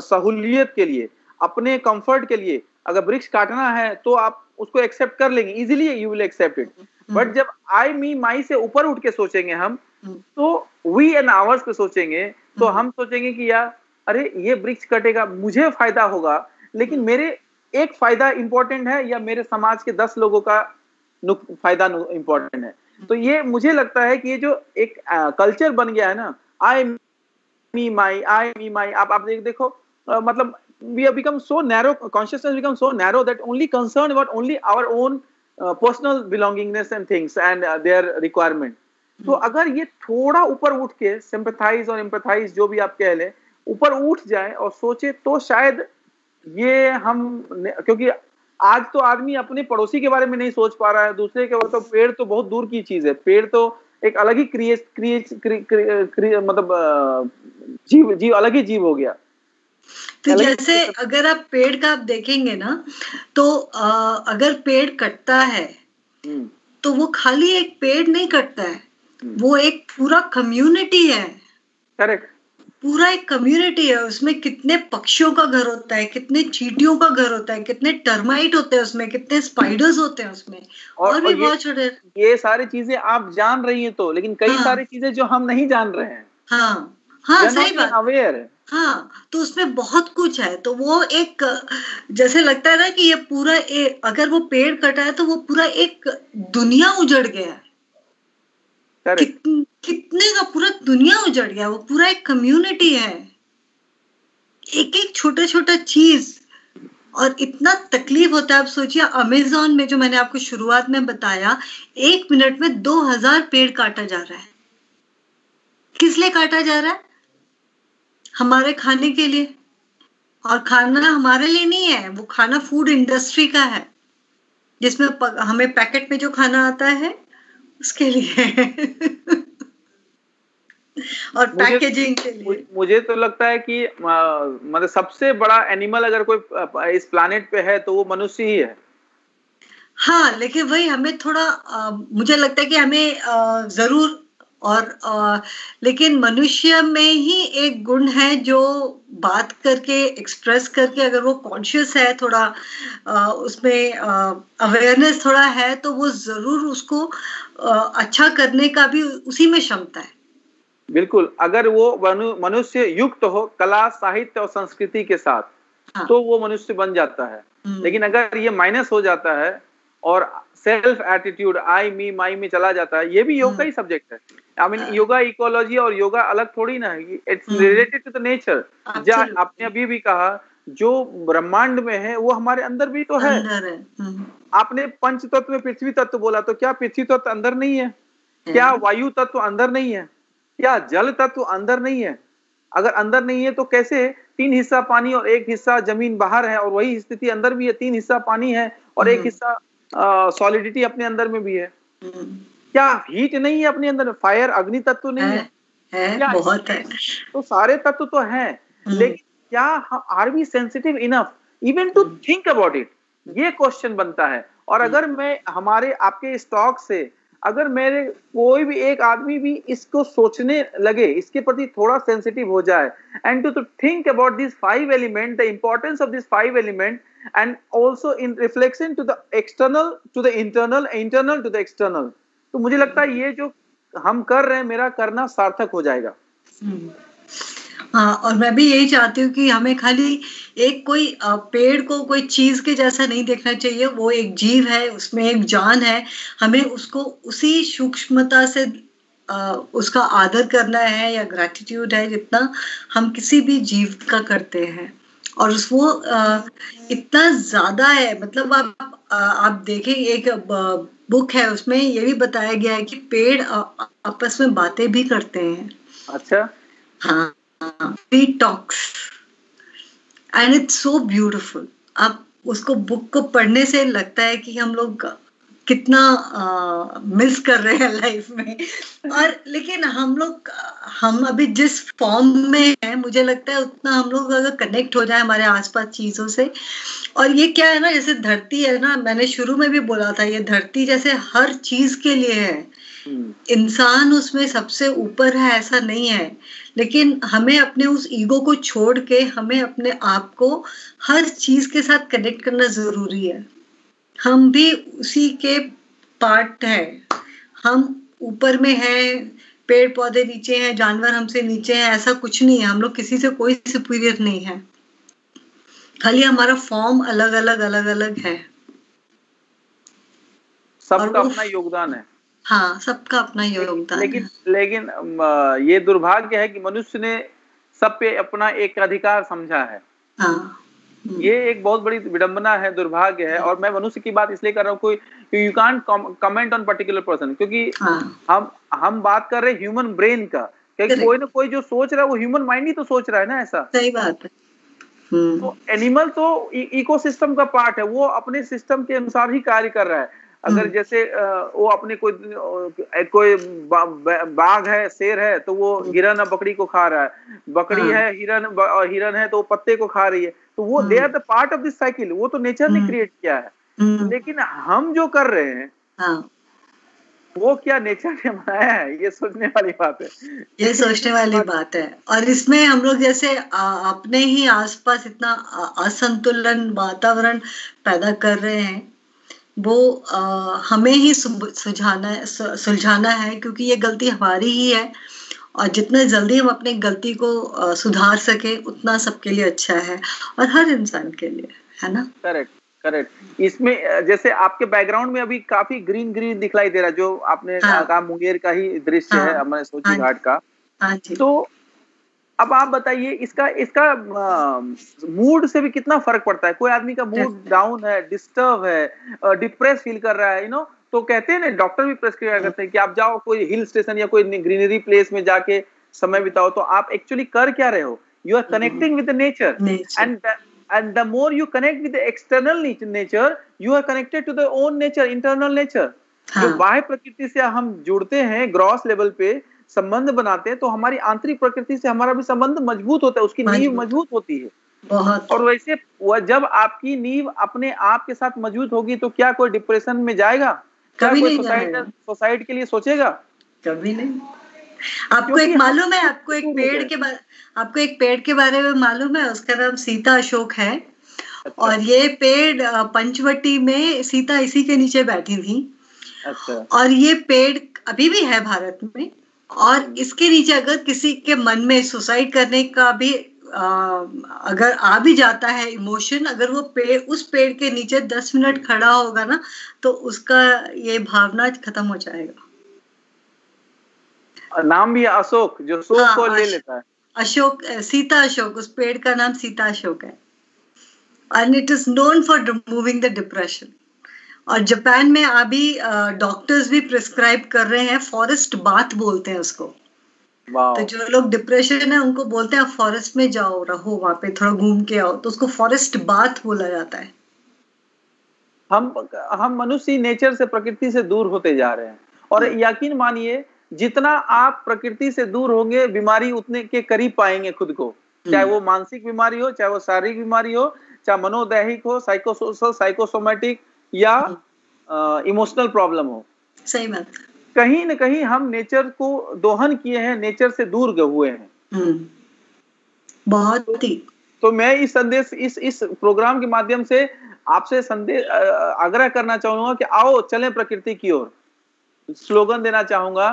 सहूलियत के लिए, अपने कंफर्ट के लिए अगर वृक्ष काटना है तो आप उसको एक्सेप्ट कर लेंगे, easily you will accept it. But जब आई मी माई से ऊपर उठ के सोचेंगे हम, तो वी एंड आवर्स पे सोचेंगे, तो हम सोचेंगे कि यार अरे ये वृक्ष कटेगा, मुझे फायदा होगा, लेकिन मेरे एक फायदा इंपॉर्टेंट है या मेरे समाज के 10 लोगों का फायदा इंपॉर्टेंट है। तो ये मुझे लगता है कि ये जो एक कल्चर बन गया है ना, आई मी माई, आप देखो, मतलब we have become so narrow, consciousness become so narrow that only concerned about only our own personal belongingness and things and their requirement. तो अगर ये थोड़ा ऊपर उठ के sympathize और empathize जो भी आप कह लें, ऊपर उठ जाए और सोचे, तो शायद ये हम, क्योंकि आज तो आदमी अपने पड़ोसी के बारे में नहीं सोच पा रहा है, दूसरे के बारे, तो पेड़ तो बहुत दूर की चीज है, पेड़ तो एक अलग ही मतलब जीव अलग ही जीव हो गया। तो जैसे अगर आप पेड़ का आप देखेंगे ना, तो अगर पेड़ कटता है तो वो खाली एक पेड़ नहीं कटता है, वो एक पूरा कम्युनिटी है। करेक्ट, पूरा एक कम्युनिटी है। उसमें कितने पक्षियों का घर होता है, कितने चींटियों का घर होता है, कितने टर्माइट होते हैं उसमें, कितने स्पाइडर्स होते हैं उसमें, और भी बहुत छोटे। ये सारी चीजें आप जान रही हैं तो, लेकिन कई सारी चीजें जो हम नहीं जान रहे हैं। हाँ सही बात, अवेयर है। हाँ, तो उसमें बहुत कुछ है। तो वो एक, जैसे लगता है ना कि ये पूरा अगर वो पेड़ कटा है तो वो पूरा एक दुनिया उजड़ गया है। कितने का पूरा दुनिया उजड़ गया, वो पूरा एक कम्युनिटी है। एक एक छोटा छोटा चीज, और इतना तकलीफ होता है। आप सोचिए, अमेज़न में जो मैंने आपको शुरुआत में बताया, 1 मिनट में 2000 पेड़ काटा जा रहा है। किस लिए काटा जा रहा है? हमारे खाने के लिए। और खाना हमारे लिए नहीं है, वो खाना फूड इंडस्ट्री का है, जिसमें हमें पैकेट में जो खाना आता है उसके लिए और पैकेजिंग के लिए। मुझे तो लगता है कि मतलब सबसे बड़ा एनिमल अगर कोई इस प्लैनेट पे है तो वो मनुष्य ही है। हाँ, लेकिन वही हमें थोड़ा मुझे लगता है कि हमें जरूर, और लेकिन मनुष्य में ही एक गुण है जो बात करके, एक्सप्रेस करके, अगर वो कॉन्शियस है थोड़ा, उसमें अवेयरनेस थोड़ा है, तो वो जरूर उसको अच्छा करने का भी उसी में क्षमता है। बिल्कुल, अगर वो मनुष्य युक्त हो कला, साहित्य और संस्कृति के साथ, तो वो मनुष्य बन जाता है। लेकिन अगर ये माइनस हो जाता है और सेल्फ एटीट्यूड, आई मी माई में चला जाता है, ये भी योग का ही सब्जेक्ट है। आई मीन योगा इकोलॉजी और योगा अलग थोड़ी ना है, it's related to the nature. आपने अभी भी कहा जो ब्रह्मांड में है वो हमारे अंदर भी तो है। आपने पंच तत्व में पृथ्वी तत्व बोला, तो क्या पृथ्वी तत्व अंदर नहीं है? क्या वायु तत्व अंदर नहीं है? क्या जल तत्व अंदर नहीं है? अगर अंदर नहीं है तो कैसे 3 हिस्सा पानी और 1 हिस्सा जमीन बाहर है, और वही स्थिति अंदर भी है, 3 हिस्सा पानी है और 1 हिस्सा सॉलिडिटी अपने अंदर में भी है। क्या हीट नहीं है अपने अंदर? फायर, अग्नि तत्व नहीं है? क्या बहुत है। तो सारे तत्व तो हैं, लेकिन क्या are we sensitive enough even to think about it? ये क्वेश्चन बनता है। और अगर मैं हमारे आपके स्टॉक से, अगर मेरे कोई भी एक आदमी भी इसको सोचने लगे, इसके प्रति थोड़ा सेंसिटिव हो जाए, and to think about this 5 element, the importance of this 5 element, and also in reflection to the external, to the internal, internal to the external, तो मुझे लगता है ये जो हम कर रहे हैं, मेरा करना सार्थक हो जाएगा। हाँ, और मैं भी यही चाहती हूँ कि हमें खाली एक कोई पेड़ को कोई चीज के जैसा नहीं देखना चाहिए। वो एक जीव है, उसमें एक जान है, हमें उसको उसी सूक्ष्मता से उसका आदर करना है, या ग्रैटिट्यूड है जितना हम किसी भी जीव का करते हैं। और वो इतना ज्यादा है, मतलब आप देखें, एक बुक है, उसमें ये भी बताया गया है कि पेड़ आपस में बातें भी करते हैं। अच्छा। हाँ, detox, and it's so beautiful. आप उसको बुक को पढ़ने से लगता है कि हम लोग कितना मिस कर रहे हैं लाइफ में। और लेकिन हम अभी जिस फॉर्म में हैं, मुझे लगता है उतना हम लोग अगर कनेक्ट हो जाए हमारे आसपास चीजों से। और ये क्या है ना, जैसे धरती है ना, मैंने शुरू में भी बोला था, ये धरती जैसे हर चीज के लिए है, इंसान उसमें सबसे ऊपर है ऐसा नहीं है, लेकिन हमें अपने उस ईगो को छोड़ के हमें अपने आप को हर चीज के साथ कनेक्ट करना जरूरी है। हम भी उसी के पार्ट है, हम ऊपर में हैं, पेड़ पौधे नीचे हैं, जानवर हमसे नीचे हैं, ऐसा कुछ नहीं है। हम लोग किसी से कोई सुपीरियर नहीं है, खाली हमारा फॉर्म अलग अलग है। सबका अपना योगदान है। हाँ, सबका अपना योगदान है। लेकिन ये दुर्भाग्य है कि मनुष्य ने सब पे अपना एक अधिकार समझा है। हाँ, ये एक बहुत बड़ी विडंबना है, दुर्भाग्य है। और मैं मनुष्य की बात इसलिए कर रहा हूँ, कोई you can't comment on particular person, क्योंकि हम बात कर रहे हैं ह्यूमन ब्रेन का, क्योंकि कोई ना कोई जो सोच रहा है वो ह्यूमन माइंड ही तो सोच रहा है ना, ऐसा। सही बात है। तो एनिमल तो इकोसिस्टम का पार्ट है, वो अपने सिस्टम के अनुसार ही कार्य कर रहा है। अगर जैसे वो अपने कोई बाघ है, शेर है, तो वो हिरन और बकरी को खा रहा है, बकरी है, हिरन है तो वो पत्ते को खा रही है, तो वो they are the part of this cycle, वो तो नेचर ने क्रिएट किया है। लेकिन हम जो कर रहे हैं वो क्या नेचर ने बनाया है, ये सोचने वाली बात है। ये सोचने वाली बात है। और इसमें हम लोग जैसे अपने ही आसपास इतना असंतुलन वातावरण पैदा कर रहे हैं, वो हमें ही सुलझाना है, क्योंकि ये गलती हमारी ही है। और जितना जल्दी हम अपनी गलती को सुधार सके उतना सबके लिए अच्छा है, और हर इंसान के लिए, है ना। करेक्ट। इसमें जैसे आपके बैकग्राउंड में अभी काफी ग्रीन दिखलाई दे रहा है, जो आपने कहा मुंगेर का ही दृश्य है, हमारे सोची घाट का। तो अब आप बताइए, इसका मूड से भी कितना फर्क पड़ता है। कोई आदमी का मूड डाउन है, डिस्टर्ब है, डिप्रेस फील कर रहा है, तो कहते हैं ना, डॉक्टर भी प्रेस्क्राइब करते हैं कि आप जाओ कोई हिल स्टेशन या कोई ग्रीनरी प्लेस में जाके समय बिताओ। तो आप एक्चुअली कर क्या रहे हो? You are connecting with the nature, and the more you connect with the external nature, you are connected to the own nature, internal nature। जो बाह्य प्रकृति से हम जुड़ते हैं, ग्रॉस लेवल पे संबंध बनाते हैं, तो हमारी आंतरिक प्रकृति से हमारा भी संबंध मजबूत होता है, उसकी नींव मजबूत होती है बहुत। और वैसे जब आपकी नींव अपने आप के साथ मजबूत होगी, तो क्या कोई डिप्रेशन में जाएगा? क्या कोई सुसाइड के लिए सोचेगा? कभी नहीं। आपको एक मालूम है, आपको एक पेड़ के बारे में मालूम है? उसका नाम सीता अशोक है। अच्छा। और ये पेड़ पंचवटी में सीता इसी के नीचे बैठी थी। अच्छा। और ये पेड़ अभी भी है भारत में, और इसके नीचे अगर किसी के मन में सुसाइड करने का भी अगर आ भी जाता है इमोशन, अगर वो उस पेड़ के नीचे 10 मिनट खड़ा होगा ना, तो उसका ये भावना खत्म हो जाएगा। नाम भी अशोक, जो शोक को ले लेता है। अशोक, सीता अशोक, उस पेड़ का नाम सीता अशोक है। And it is known for removing the depression. और जापान में अभी डॉक्टर्स भी प्रिस्क्राइब कर रहे हैं, फॉरेस्ट बाथ बोलते हैं उसको। तो जो लोग डिप्रेशन है उनको बोलते हैं आप फॉरेस्ट में जाओ, रहो वहां पे, थोड़ा घूम के आओ, तो उसको फॉरेस्ट बाथ बोला जाता है। हम मनुष्य नेचर से, प्रकृति से दूर होते जा रहे हैं। और यकीन मानिए, जितना आप प्रकृति से दूर होंगे, बीमारी उतने के करीब पाएंगे खुद को। चाहे वो मानसिक बीमारी हो, चाहे वो शारीरिक बीमारी हो, चाहे मनोदैहिक हो, साइकोसोशल, साइकोसोमेटिक या इमोशनल प्रॉब्लम हो। सही बात। कहीं न कहीं हम नेचर को दोहन किए हैं, नेचर से दूर हुए हैं। बहुत ही। तो मैं इस संदेश, इस प्रोग्राम के माध्यम से आपसे संदेश आग्रह करना चाहूंगा कि आओ चलें प्रकृति की ओर। स्लोगन देना चाहूंगा,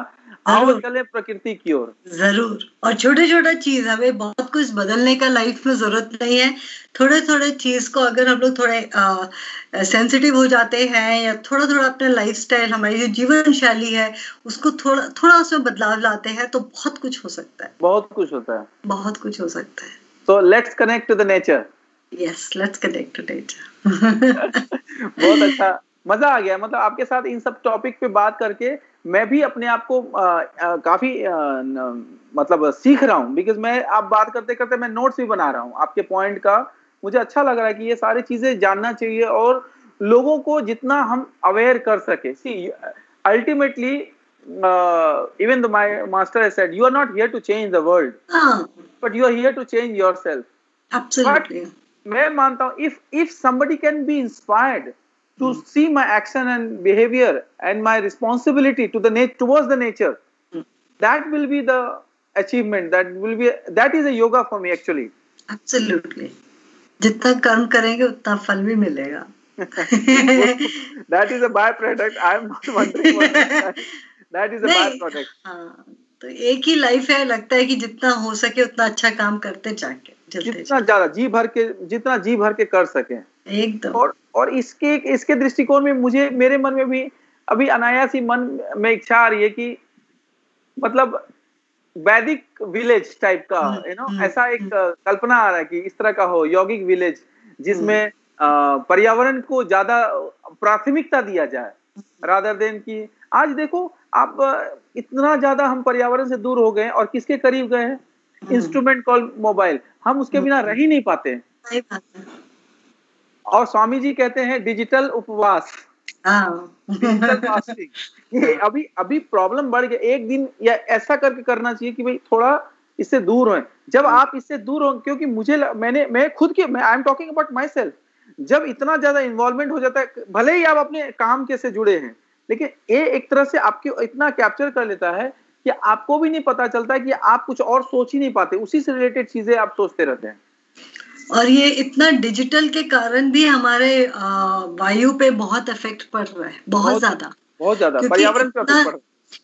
आओ चले प्रकृति की ओर। जरूर। और छोटे चीज, हमें बहुत कुछ बदलने का लाइफ में जरूरत नहीं है। थोड़े चीज को अगर हम लोग थोड़े सेंसिटिव हो जाते हैं, या थोड़ा अपने लाइफस्टाइल, हमारी जो जीवन शैली है, उसको थोड़ा उसमें बदलाव लाते हैं, तो बहुत कुछ हो सकता है। बहुत कुछ होता है, बहुत कुछ हो सकता है। So let's connect to the nature. Yes, let's connect to nature. बहुत अच्छा मजा आ गया, मतलब आपके साथ इन सब टॉपिक पे बात करके मैं भी अपने आप को काफी मतलब सीख रहा हूँ, बिकॉज मैं आप बात करते करते मैं नोट्स भी बना रहा हूँ आपके पॉइंट का। मुझे अच्छा लग रहा है कि ये सारी चीजें जानना चाहिए और लोगों को जितना हम अवेयर कर सके। See ultimately even the my master has said, you are not here to change the world, but you are here to change yourself. Absolutely. But मैं मानता हूँ if somebody can be inspired to see my action and behavior and my responsibility to towards the nature, that will be the achievement, that is a yoga for me actually. Absolutely. जितना कर्म करेंगे उतना फल भी मिलेगा. That is a byproduct. I am not wondering what that is a byproduct. हाँ, तो एक ही लाइफ है, लगता है कि जितना हो सके उतना अच्छा काम करते जाके, जितना ज्यादा जितना जी भर के कर सके एकदम. और इसके दृष्टिकोण में मुझे मेरे मन में भी अभी अनायास ही मन में इच्छा आ रही है कि मतलब वैदिक विलेज टाइप का ऐसा एक कल्पना आ रहा है कि इस तरह का हो, यौगिक विलेज, जिसमें पर्यावरण को ज्यादा प्राथमिकता दिया जाए रादर देन की आज देखो आप इतना ज्यादा हम पर्यावरण से दूर हो गए और किसके करीब गए हैं, इंस्ट्रूमेंट कॉल मोबाइल, हम उसके बिना रह ही नहीं पाते। और स्वामी जी कहते हैं डिजिटल उपवास, डिजिटल फास्टिंग। अभी प्रॉब्लम बढ़ गया, एक दिन या ऐसा करके करना चाहिए कि भाई थोड़ा इससे दूर हो। जब आप इससे दूर हो, क्योंकि मैं खुद के I am talking about my self, जब इतना ज्यादा इन्वॉल्वमेंट हो जाता है, भले ही आप अपने काम के से जुड़े हैं, लेकिन ये एक तरह से आपके इतना कैप्चर कर लेता है कि आपको भी नहीं पता चलता कि आप कुछ और सोच ही नहीं पाते, उसी से रिलेटेड चीजें आप सोचते रहते हैं। और ये इतना डिजिटल के कारण भी हमारे वायु पे बहुत इफेक्ट पड़ रहा है, बहुत ज्यादा पर्यावरण पे इफेक्ट पड़ रहा है।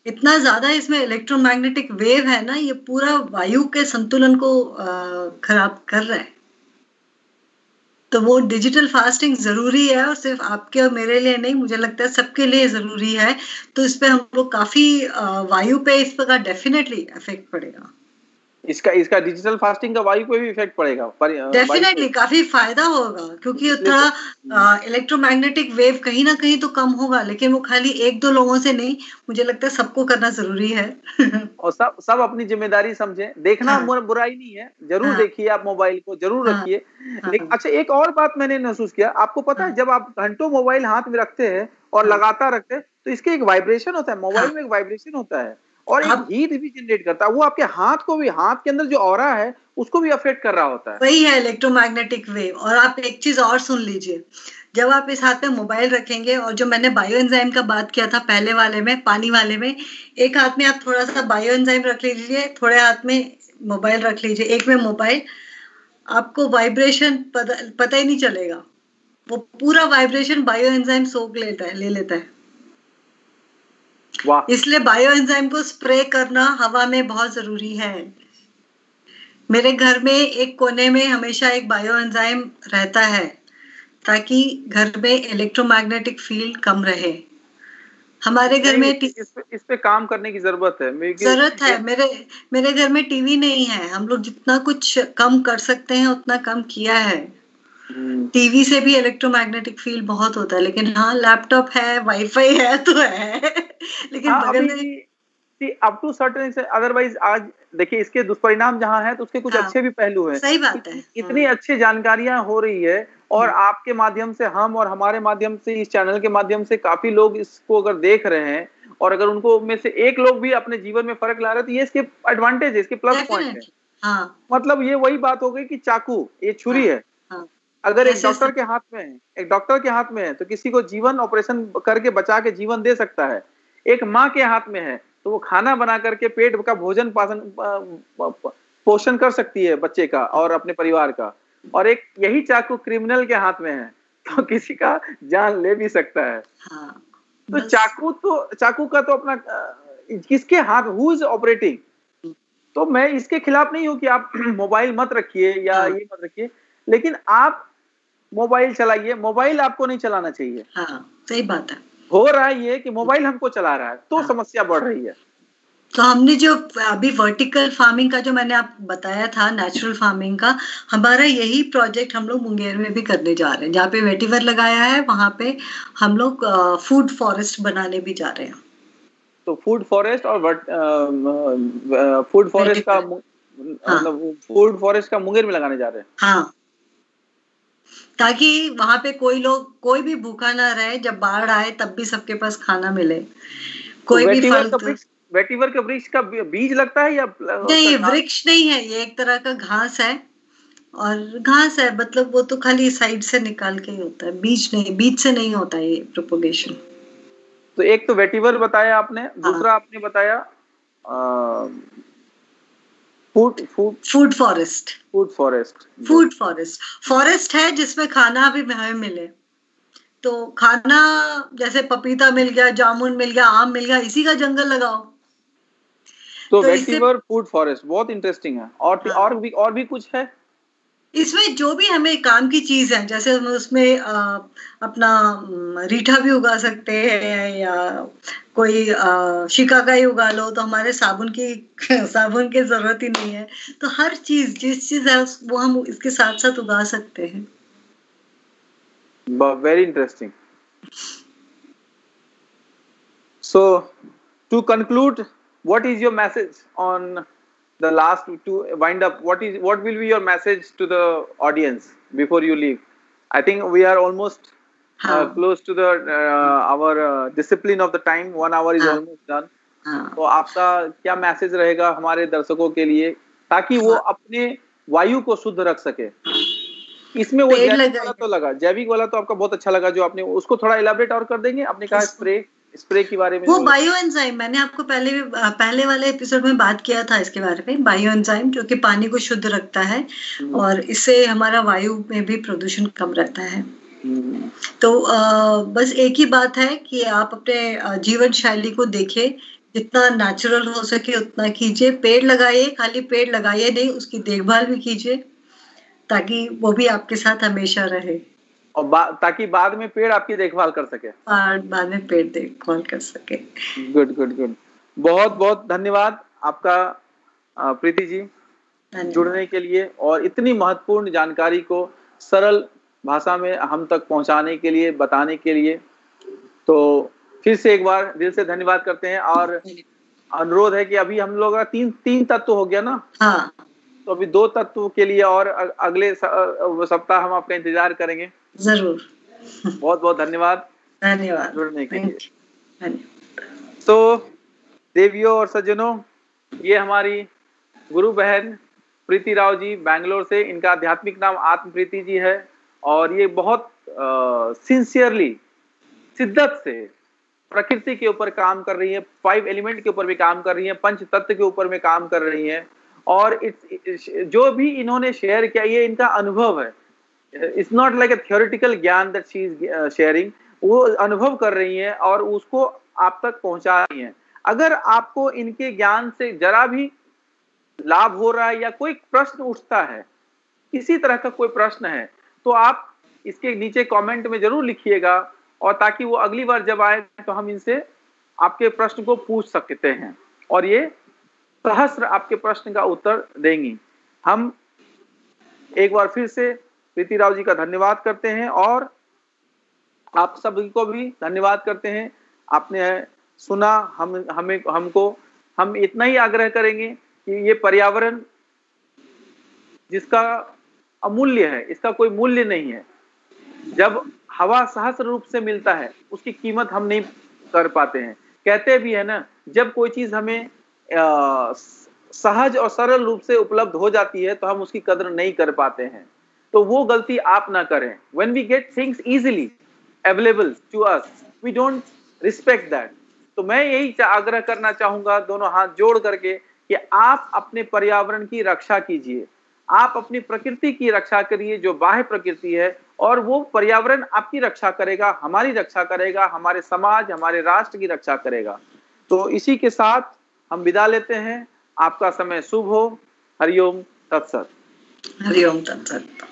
इतना ज्यादा इसमें इलेक्ट्रोमैग्नेटिक वेव है ना, ये पूरा वायु के संतुलन को खराब कर रहा है। तो वो डिजिटल फास्टिंग जरूरी है, और सिर्फ आपके और मेरे लिए नहीं, मुझे लगता है सबके लिए जरूरी है। तो इस पे हम लोग काफी वायु पे इस पर डेफिनेटली इफेक्ट पड़ेगा। इसका डिजिटल फास्टिंग का वायु पे भी इफेक्ट पड़ेगा, डेफिनेटली काफी फायदा होगा, क्योंकि थोड़ा इलेक्ट्रोमैग्नेटिक वेव कहीं ना कहीं तो कम होगा, लेकिन वो खाली एक दो लोगों से नहीं, मुझे लगता है सबको करना जरूरी है। और सब अपनी जिम्मेदारी समझे, देखना बुराई नहीं है, जरूर देखिए, आप मोबाइल को जरूर रखिए। लेकिन अच्छा, एक और बात मैंने महसूस किया, आपको पता है जब आप घंटों मोबाइल हाथ में रखते हैं और लगातार रखते हैं, तो इसके एक वाइब्रेशन होता है, मोबाइल में एक वाइब्रेशन होता है और एक हीट भी जनरेट करता है, वो आपके हाथ को भी, हाथ के अंदर जो ऑरा है उसको भी अफेक्ट कर रहा होता है। वही है इलेक्ट्रोमैग्नेटिक वेव। और आप एक चीज और सुन लीजिए, जब आप इस हाथ में मोबाइल रखेंगे, और जो मैंने बायो एंजाइम का बात किया था पहले वाले में, पानी वाले में, एक हाथ में आप थोड़ा सा बायो एंजाइम रख लीजिए, थोड़े हाथ में मोबाइल रख लीजिए, एक में मोबाइल, आपको वाइब्रेशन पता ही नहीं चलेगा, वो पूरा वाइब्रेशन बायो एंजाइम सोख ले लेता है। इसलिए बायो एंजाइम को स्प्रे करना हवा में बहुत जरूरी है। मेरे घर में एक कोने में हमेशा एक बायो एंजाइम रहता है, ताकि घर में इलेक्ट्रोमैग्नेटिक फील्ड कम रहे। हमारे घर में इस पे काम करने की जरूरत है। मेरे घर में टीवी नहीं है, हम लोग जितना कुछ कम कर सकते हैं उतना कम किया है। टीवी से भी इलेक्ट्रोमैग्नेटिक फील्ड बहुत होता है, लेकिन हाँ लैपटॉप है, वाईफाई है तो है, लेकिन बगल में अप टू सर्टेन से, अदरवाइज आज देखिए इसके दुष्परिणाम जहाँ है तो उसके कुछ अच्छे भी पहलू हैं। सही बात है। इतनी अच्छी जानकारियां हो रही है, और आपके माध्यम से हम, और हमारे माध्यम से, इस चैनल के माध्यम से काफी लोग इसको अगर देख रहे हैं, और अगर उनको में से एक लोग भी अपने जीवन में फर्क ला रहे हैं, तो ये इसके एडवांटेज है, इसके प्लस पॉइंट है। मतलब ये वही बात हो गई कि चाकू, ये छुरी है, अगर एक डॉक्टर के हाथ में है तो किसी को जीवन ऑपरेशन करके बचा के जीवन दे सकता है। एक माँ के हाथ में है तो वो खाना बना करके पेट का भोजन पोषण कर सकती है बच्चे का और अपने परिवार का। और एक यही चाकू क्रिमिनल के हाथ में है तो किसी का जान ले भी सकता है। तो चाकू का तो अपना किसके हाथ, हु इज ऑपरेटिंग। तो मैं इसके खिलाफ नहीं हूं कि आप मोबाइल मत रखिए या ये मत रखिए, लेकिन आप मोबाइल चलाइए, मोबाइल आपको नहीं चलाना चाहिए। हाँ, सही बात है। हो रहा है ये कि मोबाइल हमको चला रहा है, तो समस्या बढ़ रही है। तो हमने जो अभी वर्टिकल फार्मिंग का जो मैंने आप बताया था, नेचुरल फार्मिंग का, हमारा यही प्रोजेक्ट हम लोग मुंगेर में भी करने जा रहे हैं। जहाँ पे वेटिवर लगाया है वहां पे हम लोग फूड फॉरेस्ट बनाने भी जा रहे हैं। तो फूड फॉरेस्ट और फूड फॉरेस्ट का मतलब फूड फॉरेस्ट का मुंगेर में लगाने जा रहे हैं। हाँ, ताकि वहां पे कोई भी भूखा ना रहे, जब बाढ़ आए तब भी सबके पास खाना मिले। कोई भी फल वेटिवर का वृक्ष का बीज लगता है या नहीं? वृक्ष नहीं है, ये एक तरह का घास है। और घास है मतलब वो तो खाली साइड से निकाल के ही होता है, बीज से नहीं होता है ये प्रोपोगेशन। तो एक तो वेटिवर बताया आपने, दूसरा आपने बताया फूड फॉरेस्ट है जिसमें खाना भी हमें मिले। तो खाना जैसे पपीता मिल गया, जामुन मिल गया, आम मिल गया, इसी का जंगल लगाओ। तो वेटिवर फूड फॉरेस्ट बहुत इंटरेस्टिंग है। और भी कुछ है इसमें? जो भी हमें काम की चीज है, जैसे हम उसमें अपना रीठा भी उगा सकते हैं, या कोई शिकाकाई उगा लो, तो हमारे साबुन की जरूरत ही नहीं है। तो हर चीज, जिस चीज है वो हम इसके साथ साथ उगा सकते हैं। Very interesting. So to conclude, what is your message on the last, to wind up, what will be your message to the audience before you leave? I think we are almost close to the our discipline of the time. 1 hour is almost done. तो आपका क्या message रहेगा हमारे दर्शकों के लिए, ताकि वो अपने वायु को शुद्ध रख सके? इसमें वो जैविक वाला तो लगा, जैविक वाला तो आपका बहुत अच्छा लगा जो आपने, उसको थोड़ा इलाबोरेट और कर देंगे? आपने कहा स्प्रे के बारे में, वो बायो एंजाइम, मैंने आपको पहले वाले एपिसोड में बात किया था इसके बारे में। बायो एंजाइम जो कि पानी को शुद्ध रखता है और इससे हमारा वायु में भी प्रदूषण कम रहता है। तो बस एक ही बात है कि आप अपने जीवन शैली को देखें, जितना नेचुरल हो सके उतना कीजिए। पेड़ लगाइए, खाली पेड़ लगाइए नहीं, उसकी देखभाल भी कीजिए, ताकि वो भी आपके साथ हमेशा रहे, और ताकि बाद में पेड़ आपकी देखभाल कर सके, बाद में पेड़ देखभाल कर सके। Good good good. बहुत बहुत धन्यवाद आपका प्रीति जी, जुड़ने के लिए और इतनी महत्वपूर्ण जानकारी को सरल भाषा में हम तक पहुंचाने के लिए, बताने के लिए। तो फिर से एक बार दिल से धन्यवाद करते हैं और अनुरोध है कि अभी हम लोग का तीन तत्व हो गया ना। हाँ। तो अभी 2 तत्व के लिए और अगले सप्ताह हम आपका इंतजार करेंगे। जरूर। बहुत बहुत धन्यवाद जुड़ने के लिए। तो देवियों और सज्जनों, ये हमारी गुरु बहन प्रीति राव जी बेंगलोर से, इनका आध्यात्मिक नाम आत्म प्रीति जी है और ये बहुत सिंसियरली, शिद्दत से प्रकृति के ऊपर काम कर रही है, 5 एलिमेंट के ऊपर भी काम कर रही है, पंच तत्व के ऊपर में काम कर रही है। और जो भी इन्होंने शेयर किया ये इनका अनुभव है। It's not like a theoretical ज्ञान दैट शी इज शेयरिंग, वो अनुभव कर रही है और उसको आप तक पहुंचा रही है। अगर आपको इनके ज्ञान से जरा भी लाभ हो रहा है या कोई प्रश्न उठता है, इसी तरह का कोई प्रश्न है, तो आप इसके नीचे कमेंट में जरूर लिखिएगा, और ताकि वो अगली बार जब आए तो हम इनसे आपके प्रश्न को पूछ सकते हैं और ये सहस्र आपके प्रश्न का उत्तर देंगी। हम एक बार फिर से प्रीति राव जी का धन्यवाद करते हैं और आप सभी को भी धन्यवाद करते हैं। आपने सुना, हम इतना ही आग्रह करेंगे कि ये पर्यावरण जिसका अमूल्य है, इसका कोई मूल्य नहीं है। जब हवा सहस्र रूप से मिलता है उसकी कीमत हम नहीं कर पाते हैं। कहते भी है ना, जब कोई चीज हमें सहज और सरल रूप से उपलब्ध हो जाती है तो हम उसकी कदर नहीं कर पाते हैं। तो वो गलती आप ना करें। When we get things easily available to us, we don't respect that. तो मैं यही आग्रह करना चाहूंगा दोनों हाथ जोड़ करके कि आप अपने पर्यावरण की रक्षा कीजिए, आप अपनी प्रकृति की रक्षा करिए जो बाह्य प्रकृति है, और वो पर्यावरण आपकी रक्षा करेगा, हमारी रक्षा करेगा, हमारे समाज, हमारे राष्ट्र की रक्षा करेगा। तो इसी के साथ हम विदा लेते हैं। आपका समय शुभ हो। हरिओम तत्सत। हरिओम तत्सत।